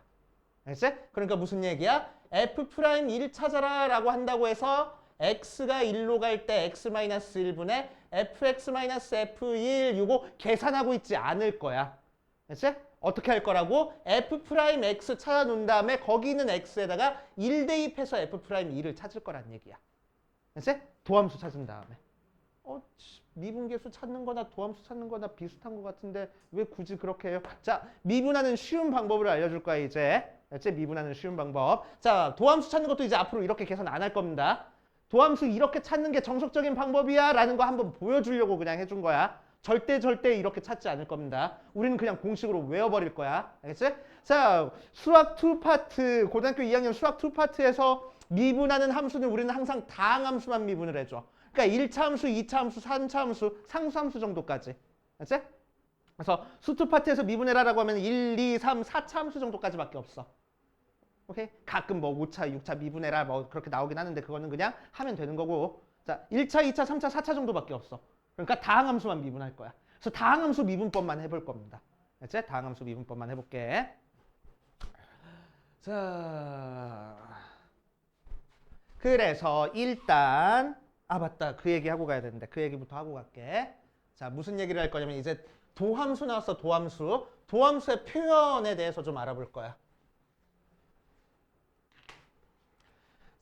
알겠지? 그러니까 무슨 얘기야? f'1 찾아라 라고 한다고 해서 x가 1로 갈 때 x-1분의 fx-f1 이거 계산하고 있지 않을 거야. 알겠지? 어떻게 할 거라고? f'x 찾아놓은 다음에 거기 있는 x에다가 1 대입해서 f'2를 찾을 거란 얘기야. 알겠지? 도함수 찾은 다음에. 미분계수 찾는 거나 도함수 찾는 거나 비슷한 것 같은데 왜 굳이 그렇게 해요? 자, 미분하는 쉬운 방법을 알려줄 거야, 이제. 알지? 미분하는 쉬운 방법. 자, 도함수 찾는 것도 이제 앞으로 이렇게 계산 안 할 겁니다. 도함수 이렇게 찾는 게 정석적인 방법이야 라는 거 한번 보여주려고 그냥 해준 거야. 절대 이렇게 찾지 않을 겁니다. 우리는 그냥 공식으로 외워버릴 거야. 알겠지? 자, 수학 2파트, 고등학교 2학년 수학 2파트에서 미분하는 함수는 우리는 항상 다항함수만 미분을 해줘. 그러니까 1차 함수, 2차 함수, 3차 함수, 상수함수 정도까지. 알지? 그래서 수2 파트에서 미분해라라고 하면 1, 2, 3, 4차 함수 정도까지밖에 없어. 오케이? 가끔 뭐 5차, 6차 미분해라 뭐 그렇게 나오긴 하는데 그거는 그냥 하면 되는 거고. 자, 1차, 2차, 3차, 4차 정도밖에 없어. 그러니까 다항함수만 미분할 거야. 그래서 다항함수 미분법만 해볼 겁니다. 알지? 다항함수 미분법만 해볼게. 자, 그래서 일단 맞다. 그 얘기 하고 가야 되는데 그 얘기부터 하고 갈게. 자, 무슨 얘기를 할 거냐면 이제 도함수 나왔어. 도함수. 도함수의 표현에 대해서 좀 알아볼 거야.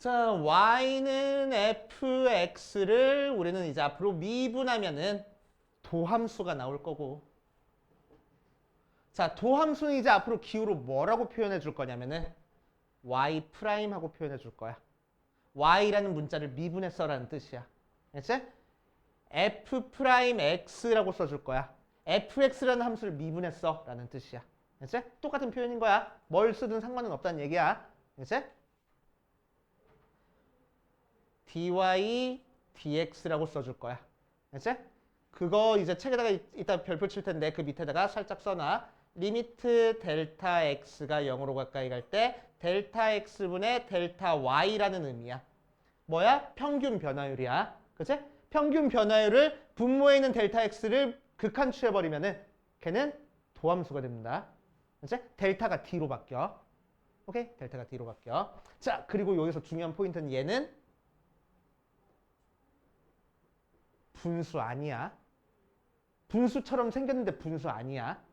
자, y는 fx를 우리는 이제 앞으로 미분하면은 도함수가 나올 거고. 자, 도함수는 이제 앞으로 기호로 뭐라고 표현해 줄 거냐면은 y 프라임하고 표현해 줄 거야. y라는 문자를 미분했어라는 뜻이야. 알겠지? f 프라임 x라고 써줄 거야. fx라는 함수를 미분했어라는 뜻이야. 알겠지? 똑같은 표현인 거야. 뭘 쓰든 상관은 없다는 얘기야. 알겠지? dy dx라고 써줄 거야. 알겠지? 그거 이제 책에다가 이따 별표 칠 텐데 그 밑에다가 살짝 써놔. 리미트 델타 x가 0으로 가까이 갈 때 델타 x분의 델타 y라는 의미야. 뭐야? 평균 변화율이야. 그치? 평균 변화율을 분모에 있는 델타 x를 극한취해버리면은 걔는 도함수가 됩니다. 그치? 델타가 d로 바뀌어. 오케이? 델타가 d로 바뀌어. 자, 그리고 여기서 중요한 포인트는 얘는 분수 아니야. 분수처럼 생겼는데 분수 아니야.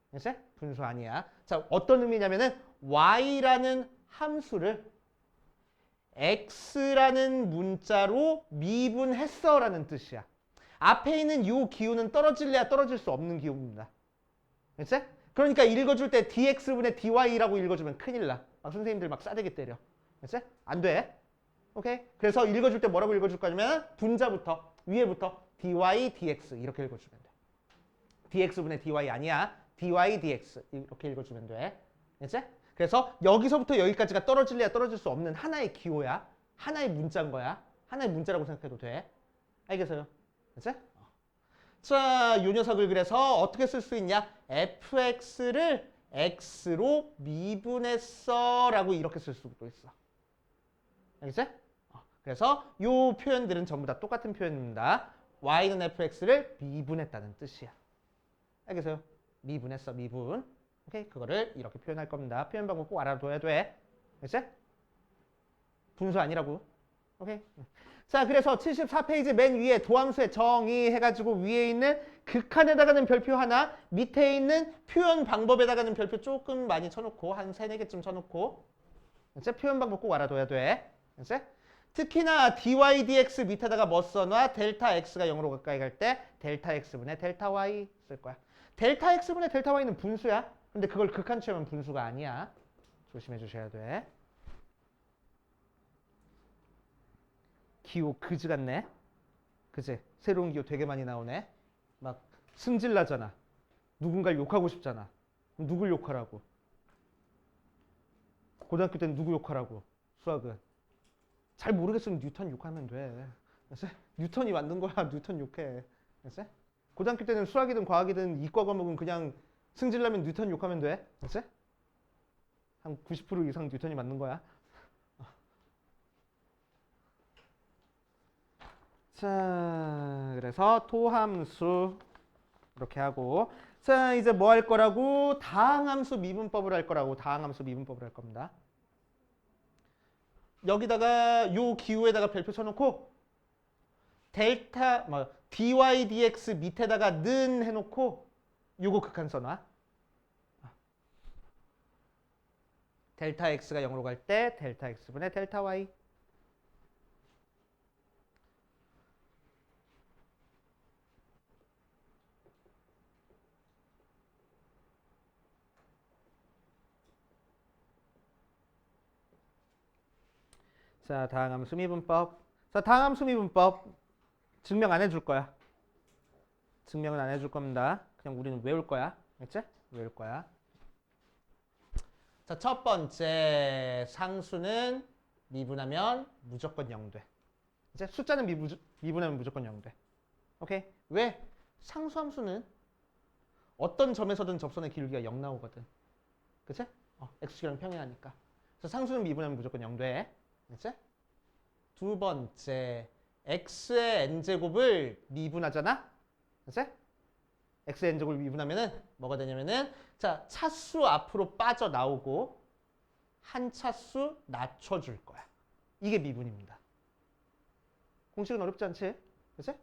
그치? 분수 아니야. 자, 어떤 의미냐면은 y라는 함수를 x라는 문자로 미분했어라는 뜻이야. 앞에 있는 이 기호는 떨어질래야 떨어질 수 없는 기호입니다. 그치? 그러니까 읽어줄 때 dx분의 dy라고 읽어주면 큰일 나. 막 선생님들 막 싸대기 때려. 그치? 안 돼. 오케이? 그래서 읽어줄 때 뭐라고 읽어줄 거냐면 분자부터 위에부터 dy dx 이렇게 읽어주면 돼. dx분의 dy 아니야. dy dx 이렇게 읽어주면 돼. 알겠지? 그래서 여기서부터 여기까지가 떨어질래야 떨어질 수 없는 하나의 기호야. 하나의 문자인 거야. 하나의 문자라고 생각해도 돼. 알겠어요? 알겠지? 자, 이 녀석을 그래서 어떻게 쓸 수 있냐? fx를 x로 미분했어 라고 이렇게 쓸 수도 있어. 알겠지? 그래서 이 표현들은 전부 다 똑같은 표현입니다. y는 fx를 미분했다는 뜻이야. 알겠어요? 미분했어, 미분. 오케이? 그거를 이렇게 표현할 겁니다. 표현 방법 꼭 알아둬야 돼. 알겠지? 분수 아니라고. 오케이? 자, 그래서 74페이지 맨 위에 도함수의 정의해가지고 위에 있는 극한에다가는 별표 하나, 밑에 있는 표현 방법에다가는 별표 조금 많이 쳐놓고 한 3, 4개쯤 쳐놓고. 알겠지? 표현 방법 꼭 알아둬야 돼. 알겠지? 특히나 dy dx 밑에다가 뭐 써놔? 델타 x가 0으로 가까이 갈 때 델타 x분의 델타 y 쓸 거야. 델타 x분의 델타 y는 분수야. 근데 그걸 극한치하면 분수가 아니야. 조심해 주셔야 돼. 기호 그지 같네. 그지? 새로운 기호 되게 많이 나오네. 막 승질 나잖아. 누군가를 욕하고 싶잖아. 그럼 누굴 욕하라고? 고등학교 때는 누구 욕하라고? 수학은. 잘 모르겠으면 뉴턴 욕하면 돼. 알았어? 뉴턴이 만든 거야. 뉴턴 욕해. 알았어? 고등학교 때는 수학이든 과학이든 이과 과목은 그냥 승질나면 뉴턴 욕하면 돼. 알았어? 한 90% 이상 뉴턴이 맞는 거야. 자, 그래서 토함수 이렇게 하고, 자, 이제 뭐 할 거라고? 다항함수 미분법을 할 거라고. 다항함수 미분법을 할 겁니다. 여기다가 요 기호에다가 별표 쳐놓고 델타 dy dx 밑에다가 는 해놓고 요거 극한 써놔. 델타 x가 0으로 갈 때 델타 x분의 델타 y. 자, 다항함수 미분법. 자, 다항함수 미분법 증명 안 해줄 거야. 증명은 안 해줄 겁니다. 그냥 우리는 외울 거야. 알겠지? 외울 거야. 자, 첫 번째 상수는 미분하면 무조건 0 돼. 이제 숫자는 미분하면 무조건 0 돼. 오케이? 왜? 상수함수는 어떤 점에서든 접선의 기울기가 0 나오거든. 그치? x축이랑 평행하니까. 그래서 상수는 미분하면 무조건 0 돼. 알겠지? 두 번째, x의 n제곱을 미분하잖아? 그치? x의 n제곱을 미분하면은 뭐가 되냐면은 자, 차수 앞으로 빠져나오고 한 차수 낮춰줄 거야. 이게 미분입니다. 공식은 어렵지 않지? 그치?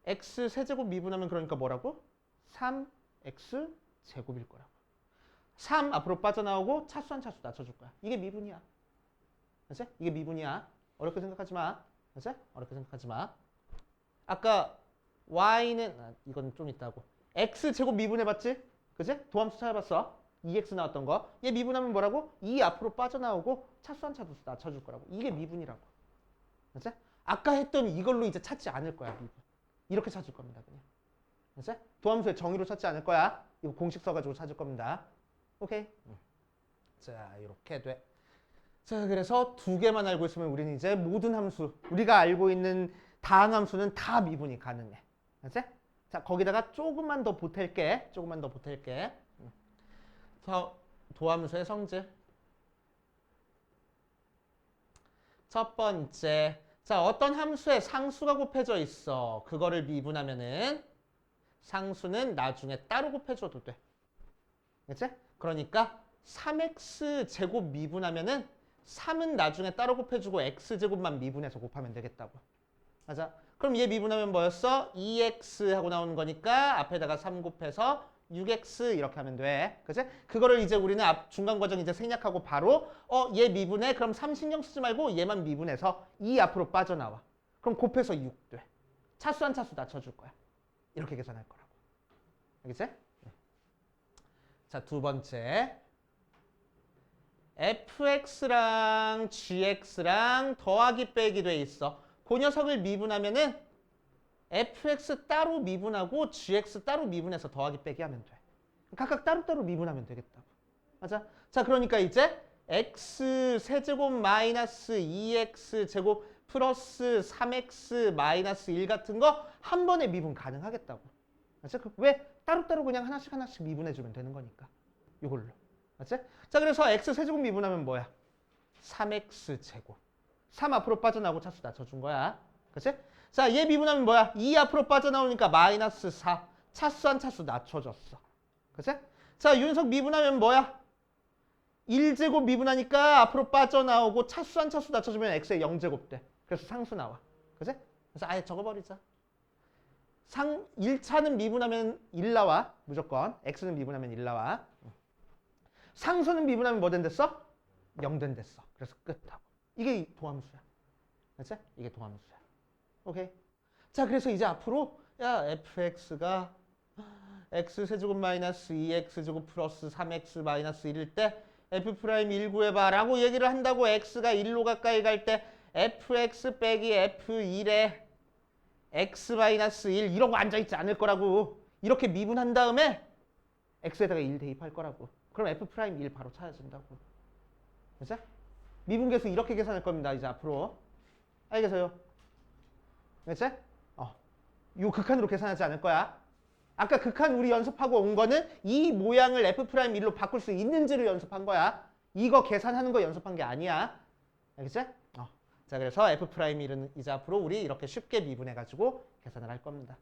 x 세제곱 미분하면 그러니까 뭐라고? 3x 제곱일 거라고. 3 앞으로 빠져나오고 차수 한 차수 낮춰줄 거야. 이게 미분이야. 그치? 이게 미분이야. 어렵게 생각하지 마. 그치? 어렵게 생각하지 마. 아까 y는 이건 좀 있다고. x 제곱 미분해봤지? 그치? 도함수 찾아봤어. 2x 나왔던 거. 얘 미분하면 뭐라고? 2 앞으로 빠져나오고 차수 한 차수 낮춰줄 거라고. 이게 미분이라고. 그치? 아까 했던 이걸로 이제 찾지 않을 거야. 미분. 이렇게 찾을 겁니다. 그냥. 그치? 도함수의 정의로 찾지 않을 거야. 이거 공식 써가지고 찾을 겁니다. 오케이? 자, 이렇게 돼. 자, 그래서 두 개만 알고 있으면 우리는 이제 모든 함수, 우리가 알고 있는 다항 함수는 다 미분이 가능해. 알지? 자, 거기다가 조금만 더 보탤게. 조금만 더 보탤게. 그래서 도함수의 성질. 첫 번째. 자, 어떤 함수에 상수가 곱해져 있어. 그거를 미분하면은 상수는 나중에 따로 곱해줘도 돼. 그치? 그러니까 3x 제곱 미분하면은 3은 나중에 따로 곱해주고 x제곱만 미분해서 곱하면 되겠다고. 맞아. 그럼 얘 미분하면 뭐였어? 2x 하고 나오는 거니까 앞에다가 3 곱해서 6x 이렇게 하면 돼. 그치? 그거를 이제 우리는 중간 과정 이제 생략하고 바로 얘 미분해. 그럼 3 신경 쓰지 말고 얘만 미분해서 2 앞으로 빠져나와. 그럼 곱해서 6 돼. 차수 한 차수 낮춰줄 거야. 이렇게 계산할 거라고. 알겠지? 자, 두 번째. fx랑 gx랑 더하기 빼기 돼 있어. 그 녀석을 미분하면은 fx 따로 미분하고 gx 따로 미분해서 더하기 빼기 하면 돼. 각각 따로따로 미분하면 되겠다. 맞아? 자, 그러니까 이제 x 세제곱 마이너스 2x 제곱 플러스 3x 마이너스 1 같은 거 한 번에 미분 가능하겠다고. 맞아? 왜? 따로따로 그냥 하나씩 미분해주면 되는 거니까. 이걸로. 맞지? 자, 그래서 x 세제곱 미분하면 뭐야? 3x 제곱. 3 앞으로 빠져나오고 차수 낮춰준 거야. 그치? 자, 얘 미분하면 뭐야? 2 앞으로 빠져나오니까 마이너스 4. 차수 한 차수 낮춰줬어. 그치? 자, 윤석 미분하면 뭐야? 1제곱 미분하니까 앞으로 빠져나오고 차수 한 차수 낮춰주면 x의 0제곱 돼. 그래서 상수 나와. 그치? 그래서 아예 적어버리자. 1차는 미분하면 1 나와. 무조건. x는 미분하면 1 나와. 상수는 미분하면 뭐 된댔어? 0 된댔어. 그래서 끝하고. 이게 도함수야. 알지? 이게 도함수야. 오케이. 자, 그래서 이제 앞으로 야, fx가 x 세제곱 마이너스 2x 제곱 플러스 3x 마이너스 1일 때 f 프라임 1 구해봐 라고 얘기를 한다고. x가 1로 가까이 갈 때 fx 빼기 f1에 x 마이너스 1 이러고 앉아있지 않을 거라고. 이렇게 미분한 다음에 x에다가 1 대입할 거라고. 그럼 f 프라임 1 바로 찾아진다고. 그죠? 미분계수 이렇게 계산할 겁니다. 이제 앞으로. 알겠어요? 그치? 요 극한으로 계산하지 않을 거야. 아까 극한 우리 연습하고 온 거는 이 모양을 f 프라임 1로 바꿀 수 있는지를 연습한 거야. 이거 계산하는 거 연습한 게 아니야. 알겠지? 자, 그래서 f 프라임 1은 이제 앞으로 우리 이렇게 쉽게 미분해가지고 계산을 할 겁니다.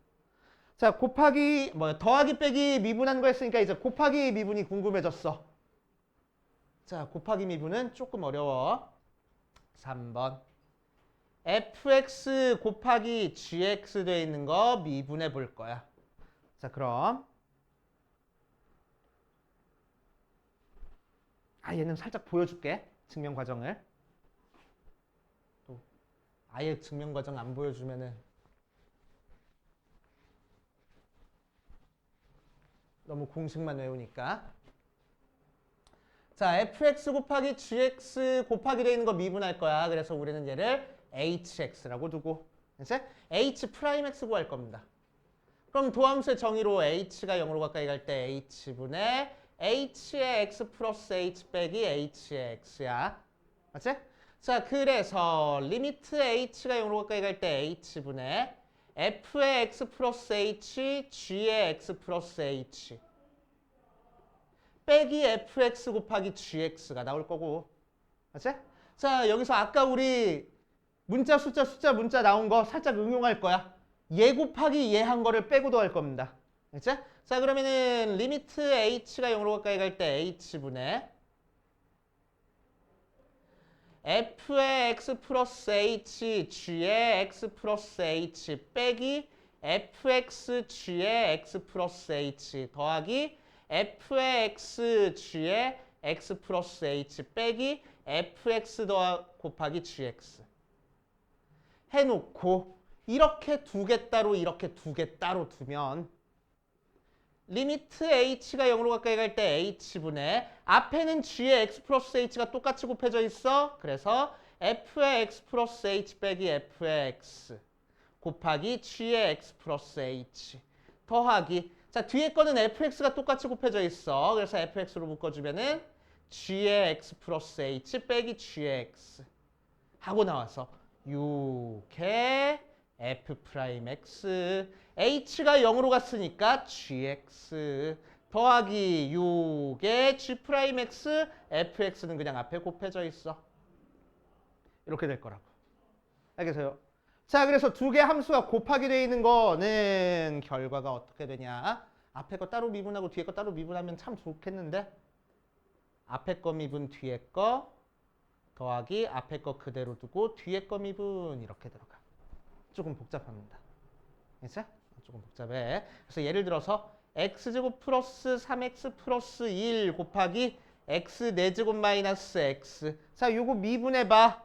자, 곱하기, 더하기 빼기 미분한 거 했으니까 이제 곱하기 미분이 궁금해졌어. 자, 곱하기 미분은 조금 어려워. 3번. fx 곱하기 gx 돼 있는 거 미분해 볼 거야. 자, 그럼. 얘는 살짝 보여줄게. 증명 과정을. 또 아예 증명 과정 안 보여주면은 너무 공식만 외우니까. 자, fx 곱하기 gx 곱하기 되어 있는 거 미분할 거야. 그래서 우리는 얘를 hx라고 두고 이제 h 프라임 x 구할 겁니다. 그럼 도함수의 정의로 h가 0으로 가까이 갈 때 h분의 h의 x 플러스 h 빼기 h의 x야. 맞지? 자, 그래서 리미트 h가 0으로 가까이 갈 때 h분의 f의 x 플러스 h, g의 x 플러스 h 빼기 fx 곱하기 gx가 나올 거고. 맞지? 자, 여기서 아까 우리 문자 숫자 나온 거 살짝 응용할 거야. 얘 곱하기 얘 한 거를 빼고도 할 겁니다. 알겠지? 자, 그러면은 리미트 h가 0으로 가까이 갈 때 h분의 f의 x 플러스 h, g의 x 플러스 h 빼기 fx, g의 x 플러스 h 더하기 f의 x, g의 x 플러스 h 빼기 fx 곱하기 gx 해놓고 이렇게 두 개 따로 이렇게 두 개 따로 두면 리미트 h가 0으로 가까이 갈 때 h분의 앞에는 g의 x 플러스 h가 똑같이 곱해져 있어. 그래서 f의 x 플러스 h 빼기 f의 x 곱하기 g의 x 플러스 h 더하기 자 뒤에 거는 fx가 똑같이 곱해져 있어. 그래서 fx로 묶어주면은 g의 x 플러스 h 빼기 g의 x 하고 나와서 6의 f 프라임 x h가 0으로 갔으니까 gx 더하기 6의 g 프라임 x fx는 그냥 앞에 곱해져 있어. 이렇게 될 거라고. 알겠어요? 자, 그래서 두 개 함수가 곱하기 되어 있는 거는 결과가 어떻게 되냐? 앞에 거 따로 미분하고 뒤에 거 따로 미분하면 참 좋겠는데 앞에 거 미분 뒤에 거 더하기 앞에 거 그대로 두고 뒤에 거 미분 이렇게 들어가. 조금 복잡합니다. 알겠어? 조금 복잡해. 그래서 예를 들어서 x제곱 플러스 3x 플러스 1 곱하기 x 4제곱 마이너스 x 자, 요거 미분해봐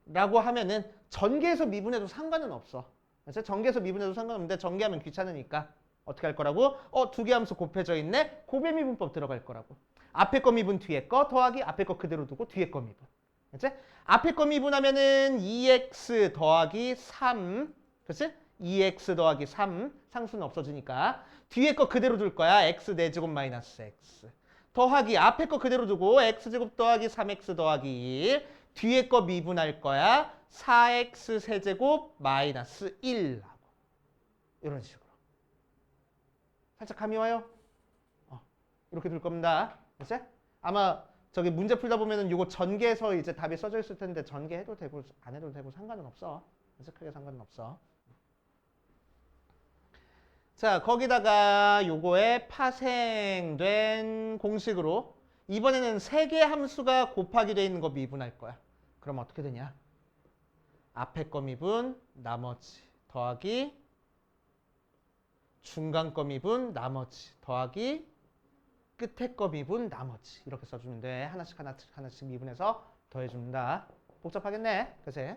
라고 하면은 전개해서 미분해도 상관은 없어. 그래서 전개해서 미분해도 상관없는데 전개하면 귀찮으니까 어떻게 할 거라고? 두 개 함수 곱해져 있네? 곱의 미분법 들어갈 거라고. 앞에 거 미분 뒤에 거 더하기 앞에 거 그대로 두고 뒤에 거 미분. 그치? 앞에 거 미분하면은 2x 더하기 3. 그치? 2x 더하기 3. 상수는 없어지니까. 뒤에 거 그대로 둘 거야. x 4제곱 마이너스 x. 더하기 앞에 거 그대로 두고 x제곱 더하기 3x 더하기 1. 뒤에 거 미분할 거야. 4x 세제곱 마이너스 1 하고. 이런 식으로. 살짝 감이 와요? 이렇게 둘 겁니다. 그치? 아마 저기 문제 풀다 보면은 요거 전개해서 이제 답이 써져 있을 텐데 전개해도 되고 안 해도 되고 상관은 없어. 그래서 크게 상관은 없어. 자, 거기다가 요거에 파생된 공식으로 이번에는 세 개 함수가 곱하기 돼 있는 거 미분할 거야. 그럼 어떻게 되냐? 앞에 거 미분 나머지 더하기 중간 거 미분 나머지 더하기 끝에 거 미분 나머지 이렇게 써주면 돼. 하나씩 미분해서 더해줍니다. 복잡하겠네. 그치?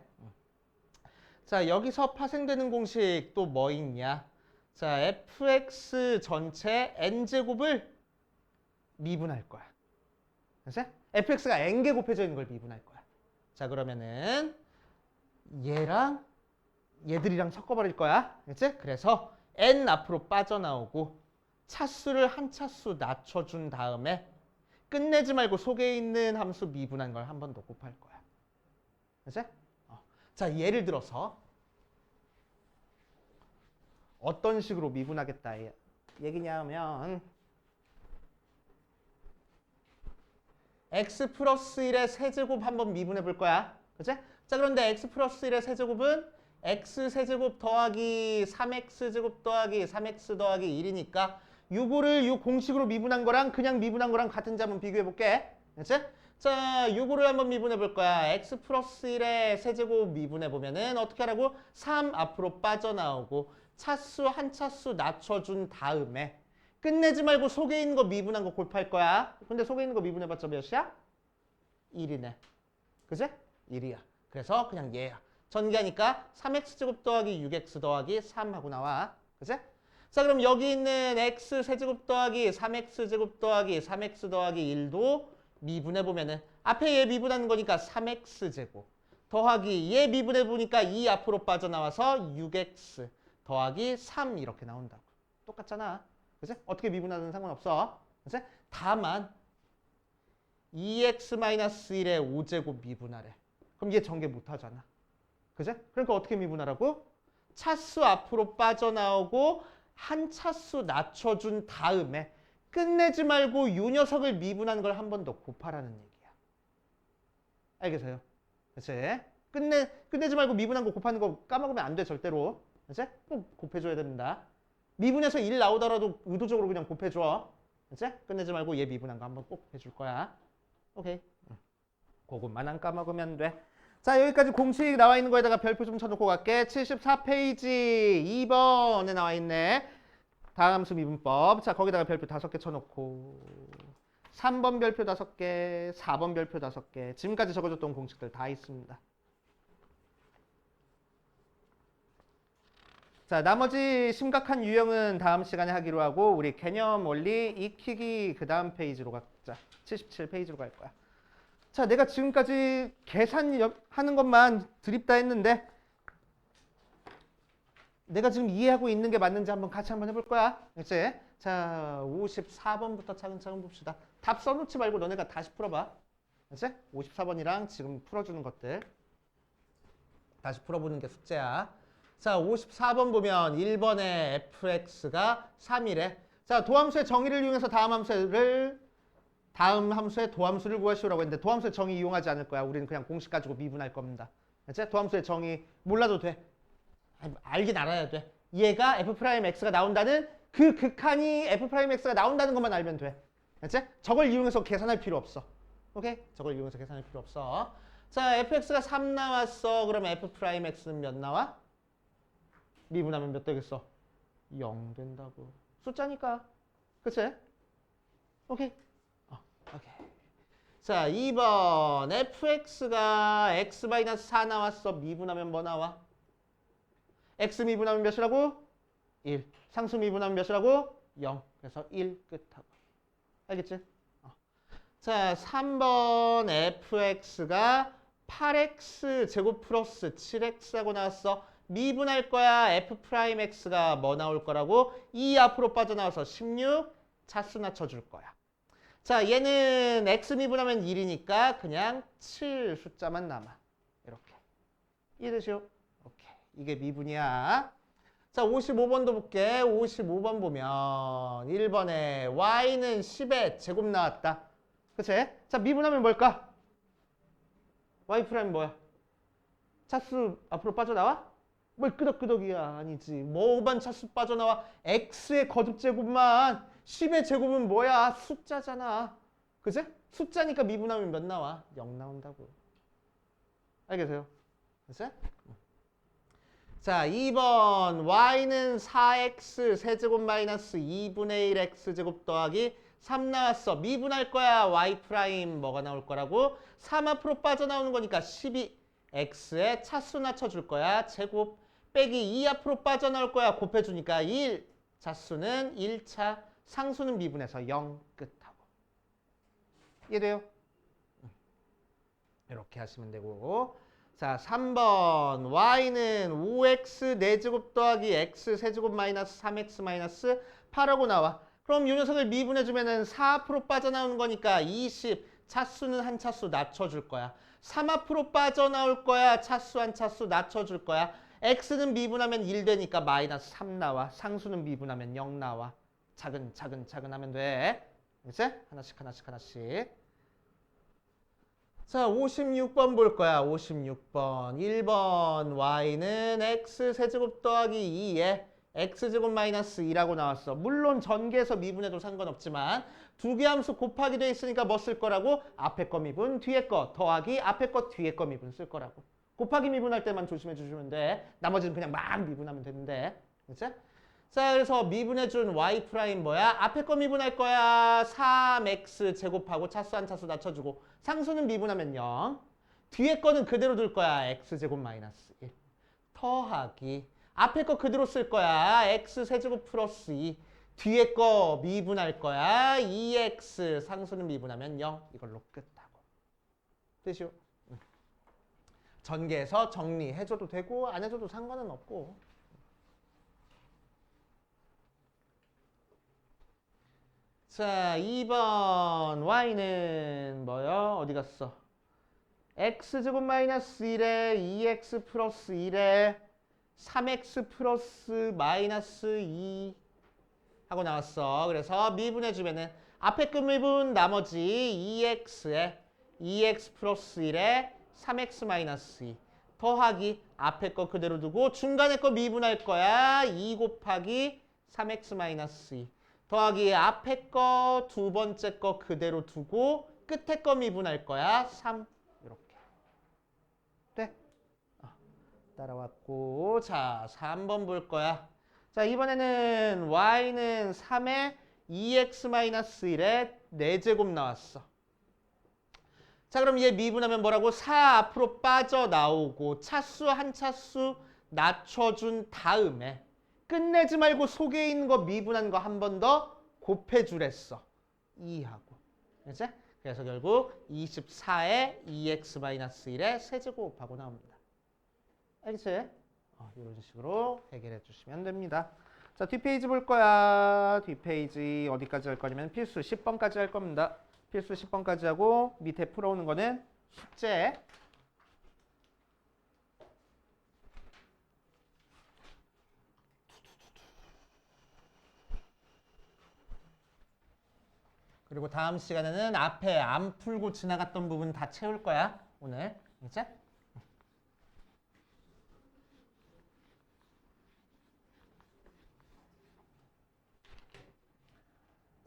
자, 여기서 파생되는 공식 또 뭐 있냐? 자, fx 전체 n제곱을 미분할 거야. 그치? fx가 n개 곱해져 있는 걸 미분할 거야. 자, 그러면은 얘랑 얘들이랑 섞어버릴 거야. 그치? 그래서 n 앞으로 빠져나오고 차수를 한 차수 낮춰준 다음에 끝내지 말고 속에 있는 함수 미분한 걸 한 번 더 곱할 거야. 그치? 자, 예를 들어서 어떤 식으로 미분하겠다 얘기냐면 x 플러스 1의 세제곱 한번 미분해 볼 거야. 그치? 자, 그런데 x 플러스 1의 세제곱은 x 세제곱 더하기 3x 제곱 더하기 3x 더하기 1이니까 요거를 요 공식으로 미분한 거랑 그냥 미분한 거랑 같은지 한번 비교해 볼게. 그치? 자, 요거를 한번 미분해 볼 거야. x 플러스 1의 세제곱 미분해 보면은 어떻게 하라고? 3 앞으로 빠져나오고 차수 한 차수 낮춰준 다음에 끝내지 말고 속에 있는 거 미분한 거 곱할 거야. 근데 속에 있는 거 미분해봤자 몇이야? 1이네. 그치? 1이야. 그래서 그냥 얘야. 전개하니까 3x제곱 더하기 6x 더하기 3 하고 나와. 그치? 자, 그럼 여기 있는 x 세제곱 더하기 3x제곱 더하기 3x 더하기 1도 미분해보면은 앞에 얘 미분하는 거니까 3x제곱 더하기 얘 미분해보니까 2 앞으로 빠져나와서 6x 더하기 3 이렇게 나온다고. 똑같잖아. 그치? 어떻게 미분하든 상관없어. 그치? 다만 2x-1의 5제곱 미분하래. 그럼 얘 전개 못하잖아. 그치? 그러니까 어떻게 미분하라고? 차수 앞으로 빠져나오고 한 차수 낮춰준 다음에 끝내지 말고 요 녀석을 미분한 걸 한 번 더 곱하라는 얘기야. 알겠어요? 그치? 끝내지 말고 미분한 거 곱하는 거 까먹으면 안 돼, 절대로. 그치? 꼭 곱해줘야 됩니다. 미분해서 1 나오더라도 의도적으로 그냥 곱해줘. 그치? 끝내지 말고 얘 미분한 거 한 번 꼭 해줄 거야. 오케이. 그것만 안 까먹으면 돼. 자, 여기까지 공식 나와 있는 거에다가 별표 좀 쳐놓고 갈게. 74페이지 2번에 나와 있네. 다함수 미분법. 자, 거기다가 별표 5개 쳐놓고 3번 별표 5개, 4번 별표 5개. 지금까지 적어줬던 공식들 다 있습니다. 자, 나머지 심각한 유형은 다음 시간에 하기로 하고 우리 개념 원리 익히기 그 다음 페이지로 가자. 77페이지로 갈 거야. 자, 내가 지금까지 계산하는 것만 드립다 했는데 내가 지금 이해하고 있는 게 맞는지 한번 같이 한번 해볼 거야. 그치? 자, 54번부터 차근차근 봅시다. 답 써놓지 말고 너네가 다시 풀어봐. 그치? 54번이랑 지금 풀어주는 것들 다시 풀어보는 게 숙제야. 자, 54번 보면 1번에 fx가 3이래. 자, 도함수의 정의를 이용해서 다음 함수의 도함수를 구하시오라고 했는데 도함수의 정의 이용하지 않을 거야. 우리는 그냥 공식 가지고 미분할 겁니다. 그치? 도함수의 정의 몰라도 돼. 알긴 알아야 돼. 얘가 f'x가 나온다는 그 극한이 f'x가 나온다는 것만 알면 돼. 그치? 저걸 이용해서 계산할 필요 없어. 오케이? 저걸 이용해서 계산할 필요 없어. 자, fx가 3 나왔어. 그러면 f'x는 몇 나와? 미분하면 몇 되겠어? 0 된다고. 숫자니까. 그치? 오케이? 오케이. 자, 2번 fx가 x-4 나왔어. 미분하면 뭐 나와? x 미분하면 몇이라고? 1. 상수 미분하면 몇이라고? 0. 그래서 1 끝하고. 알겠지? 자, 3번 fx가 8x 제곱 플러스 7x하고 나왔어. 미분할 거야. f'x가 뭐 나올 거라고? 2 앞으로 빠져나와서 16 차수 낮춰줄 거야. 자, 얘는 x 미분하면 1이니까 그냥 7 숫자만 남아. 이렇게. 이해되시오? 오케이. 이게 미분이야. 자, 55번도 볼게. 55번 보면 1번에 y는 10의 제곱 나왔다. 그치? 자, 미분하면 뭘까? y 프라임 뭐야? 차수 앞으로 빠져나와? 뭘 끄덕끄덕이야. 아니지. 뭐만 차수 빠져나와? x의 거듭제곱만. 10의 제곱은 뭐야? 숫자잖아. 그치? 숫자니까 미분하면 몇 나와? 0 나온다고. 알겠어요? 그치? 자, 2번 y는 4x 세제곱 마이너스 2분의 1 x제곱 더하기 3 나왔어. 미분할 거야. y 프라임 뭐가 나올 거라고? 3 앞으로 빠져나오는 거니까 12x의 차수 낮춰줄 거야. 제곱 빼기 2 앞으로 빠져나올 거야. 곱해주니까 1. 차수는 1차, 상수는 미분해서 0 끝하고. 이해돼요? 이렇게 하시면 되고. 자, 3번 y는 5x 4제곱 더하기 x 세제곱 마이너스 3x 마이너스 8하고 나와. 그럼 이 녀석을 미분해주면은 4 앞으로 빠져나오는 거니까 20. 차수는 한 차수 낮춰줄 거야. 3 앞으로 빠져나올 거야. 차수 한 차수 낮춰줄 거야. x는 미분하면 1 되니까 마이너스 3 나와. 상수는 미분하면 0 나와. 차근차근 하면 돼. 그치? 하나씩. 자, 56번 볼 거야. 56번. 1번 y는 x 세제곱 더하기 2에 x제곱 마이너스 2라고 나왔어. 물론 전개해서 미분해도 상관없지만 두 개 함수 곱하기 돼 있으니까 뭐 쓸 거라고? 앞에 거 미분, 뒤에 거 더하기 앞에 거, 뒤에 거 미분 쓸 거라고. 곱하기 미분할 때만 조심해 주시면 돼. 나머지는 그냥 막 미분하면 되는데. 그치? 자, 그래서 미분해준 y 프라임 뭐야? 앞에 거 미분할 거야. 3x 제곱하고 차수 한 차수 낮춰주고 상수는 미분하면 0. 뒤에 거는 그대로 둘 거야. x제곱 마이너스 1. 더하기 앞에 거 그대로 쓸 거야. x 세제곱 플러스 2. 뒤에 거 미분할 거야. 2x 상수는 미분하면 0. 이걸로 끝하고. 되시오? 전개해서 정리해줘도 되고 안 해줘도 상관은 없고. 자, 2번 y는 뭐요? 어디 갔어? x제곱 마이너스 1에 2x 플러스 1에 3x 플러스 마이너스 2 하고 나왔어. 그래서 미분해주면은 앞에 거 미분 나머지 2x에 2x 플러스 1에 3x 마이너스 2 더하기 앞에 거 그대로 두고 중간에 거 미분할 거야. 2 곱하기 3x 마이너스 2 더하기 앞에 거 두 번째 거 그대로 두고 끝에 거 미분할 거야. 3 이렇게. 돼? 따라왔고 자 3번 볼 거야. 자 이번에는 y는 3에 2x-1의 4제곱 나왔어. 자, 그럼 얘 미분하면 뭐라고? 4 앞으로 빠져나오고 차수 한 차수 낮춰준 다음에 끝내지 말고 속에 있는 거 미분한 거 한 번 더 곱해주랬어. 2하고. 그치? 그래서 결국 24에 2x-1의 세제곱하고 나옵니다. 알겠지? 이런 식으로 해결해 주시면 됩니다. 자, 뒷페이지 볼 거야. 뒷페이지 어디까지 할 거냐면 필수 10번까지 할 겁니다. 필수 10번까지 하고 밑에 풀어오는 거는 숙제. 그리고 다음 시간에는 앞에 안 풀고 지나갔던 부분 다 채울 거야. 오늘. 이제?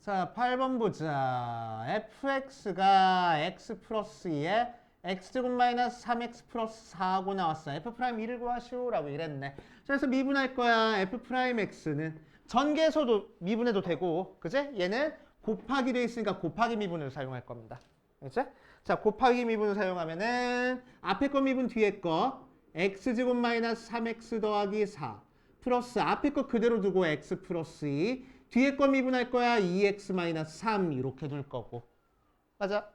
자, 8번 보자. fx가 x 플러스 2에 x제곱 마이너스 3x 플러스 4하고 나왔어. f 프라임 1을 구하시오라고 이랬네. 그래서 미분할 거야. f 프라임 x는 전개에서도 미분해도 되고, 그제? 얘는 곱하기 돼 있으니까 곱하기 미분을 사용할 겁니다. 그치? 자, 곱하기 미분을 사용하면은 앞에 거 미분 뒤에 거 x제곱 마이너스 3x 더하기 4 플러스 앞에 거 그대로 두고 x 플러스 2 뒤에 거 미분할 거야 2x 마이너스 3 이렇게 둘 거고. 맞아.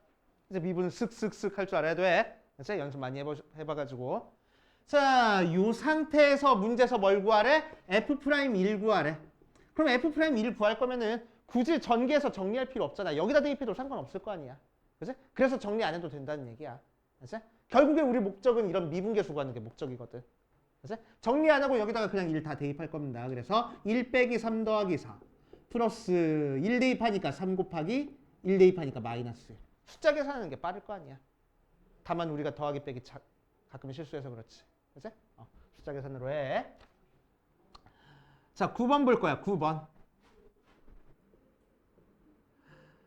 이제 미분은 쓱쓱쓱 할 줄 알아야 돼. 그치? 연습 많이 해봐가지고. 자, 요 상태에서 문제에서 뭘 구하래? f'1 구하래. 그럼 f'1 구할 거면은 굳이 전개해서 정리할 필요 없잖아. 여기다 대입해도 상관없을 거 아니야. 그치? 그래서 정리 안 해도 된다는 얘기야. 그치? 결국에 우리 목적은 이런 미분계수 구하는 게 목적이거든. 그치? 정리 안 하고 여기다가 그냥 1 다 대입할 겁니다. 그래서 1 빼기 3 더하기 4 플러스 1 대입하니까 3 곱하기 1 대입하니까 마이너스 1. 숫자 계산하는 게 빠를 거 아니야. 다만 우리가 더하기 빼기 가끔 실수해서 그렇지. 그치? 숫자 계산으로 해. 자, 9번 볼 거야. 9번.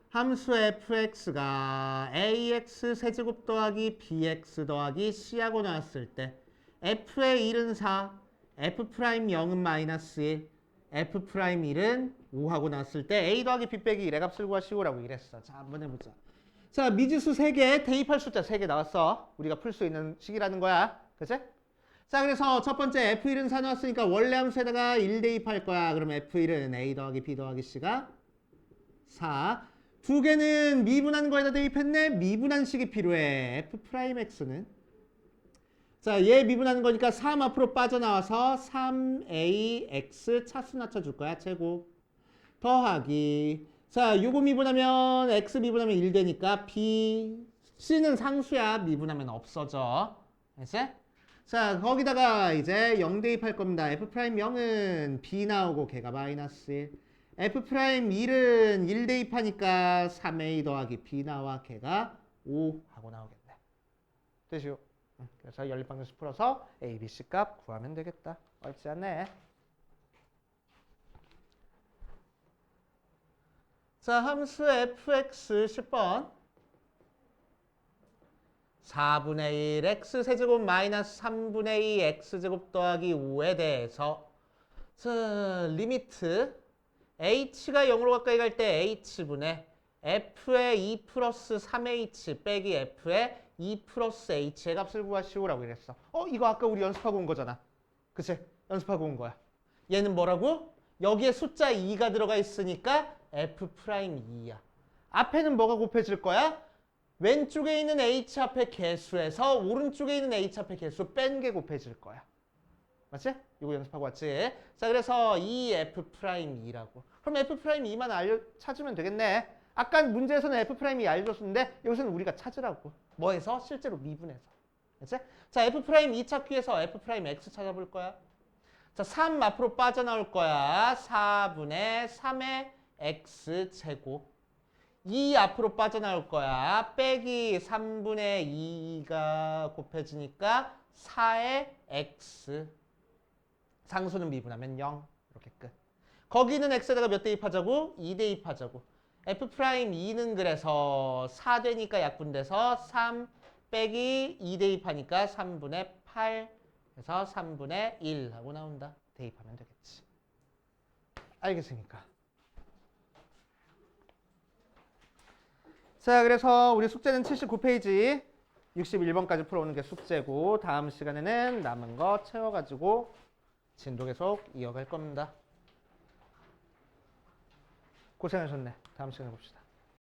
함수 fx가 ax 세제곱 더하기 bx 더하기 c하고 나왔을 때 f의 1은 4, f'0은 마이너스 1, f'1은 5하고 나왔을 때 a 더하기 b 빼기 1의 값을 구하시오라고 이랬어. 자, 한번 해보자. 자, 미지수 3개, 대입할 숫자 3개 나왔어. 우리가 풀 수 있는 식이라는 거야. 그치? 자, 그래서 첫 번째 f1은 4 나왔으니까 원래 함수에다가 1 대입할 거야. 그럼 f1은 a 더하기 b 더하기 c가 4. 두 개는 미분한 거에다 대입했네. 미분한 식이 필요해. f'x는 자, 얘 미분하는 거니까 3 앞으로 빠져나와서 3ax 차수 낮춰줄 거야. 제곱 더하기 자, 요거 미분하면 x 미분하면 1 되니까 b c는 상수야. 미분하면 없어져. 알지? 자, 거기다가 이제 0 대입할 겁니다. f'0은 b 나오고 걔가 마이너스 1 f'1은 1 대입하니까 3a 더하기 b 나와 걔가 5 하고 나오겠네. 되시오. 그래서 연립방정식 풀어서 a, b, c 값 구하면 되겠다. 어렵지 않네. 자, 함수 fx 10번 4분의 1 x 세제곱 마이너스 3분의 2 x제곱 더하기 5에 대해서 자, 리미트 h가 0으로 가까이 갈 때 h분의 f의 2 플러스 3h 빼기 f의 2 플러스 h의 값을 구하시오라고 이랬어. 이거 아까 우리 연습하고 온 거잖아. 그치? 연습하고 온 거야. 얘는 뭐라고? 여기에 숫자 2가 들어가 있으니까 f'2야. 앞에는 뭐가 곱해질 거야? 왼쪽에 있는 h 앞에 개수에서 오른쪽에 있는 h 앞에 개수 뺀 게 곱해질 거야. 맞지? 이거 연습하고 왔지? 자, 그래서 이 f'2라고. 그럼 f'2만 찾으면 되겠네. 아까 문제에서는 f'2 알려줬는데 여기서는 우리가 찾으라고. 뭐해서? 실제로 미분해서. 그치? 자, f'2 찾기 위해서 f'x 찾아볼 거야. 자, 3 앞으로 빠져나올 거야. 4분의 3의 x 제곱. 2 앞으로 빠져나올 거야. 빼기 3분의 2가 곱해지니까 4의 x. 상수는 미분하면 0. 이렇게 끝. 거기는 x에다가 몇 대입하자고? 2 대입하자고. f'2는 그래서 4 되니까 약분돼서 3 빼기 2 대입하니까 3분의 8. 그래서 3분의 1 하고 나온다. 대입하면 되겠지. 알겠습니까? 자, 그래서 우리 숙제는 79페이지 61번까지 풀어오는 게 숙제고 다음 시간에는 남은 거 채워가지고 진도 계속 이어갈 겁니다. 고생하셨네. 다음 시간에 봅시다.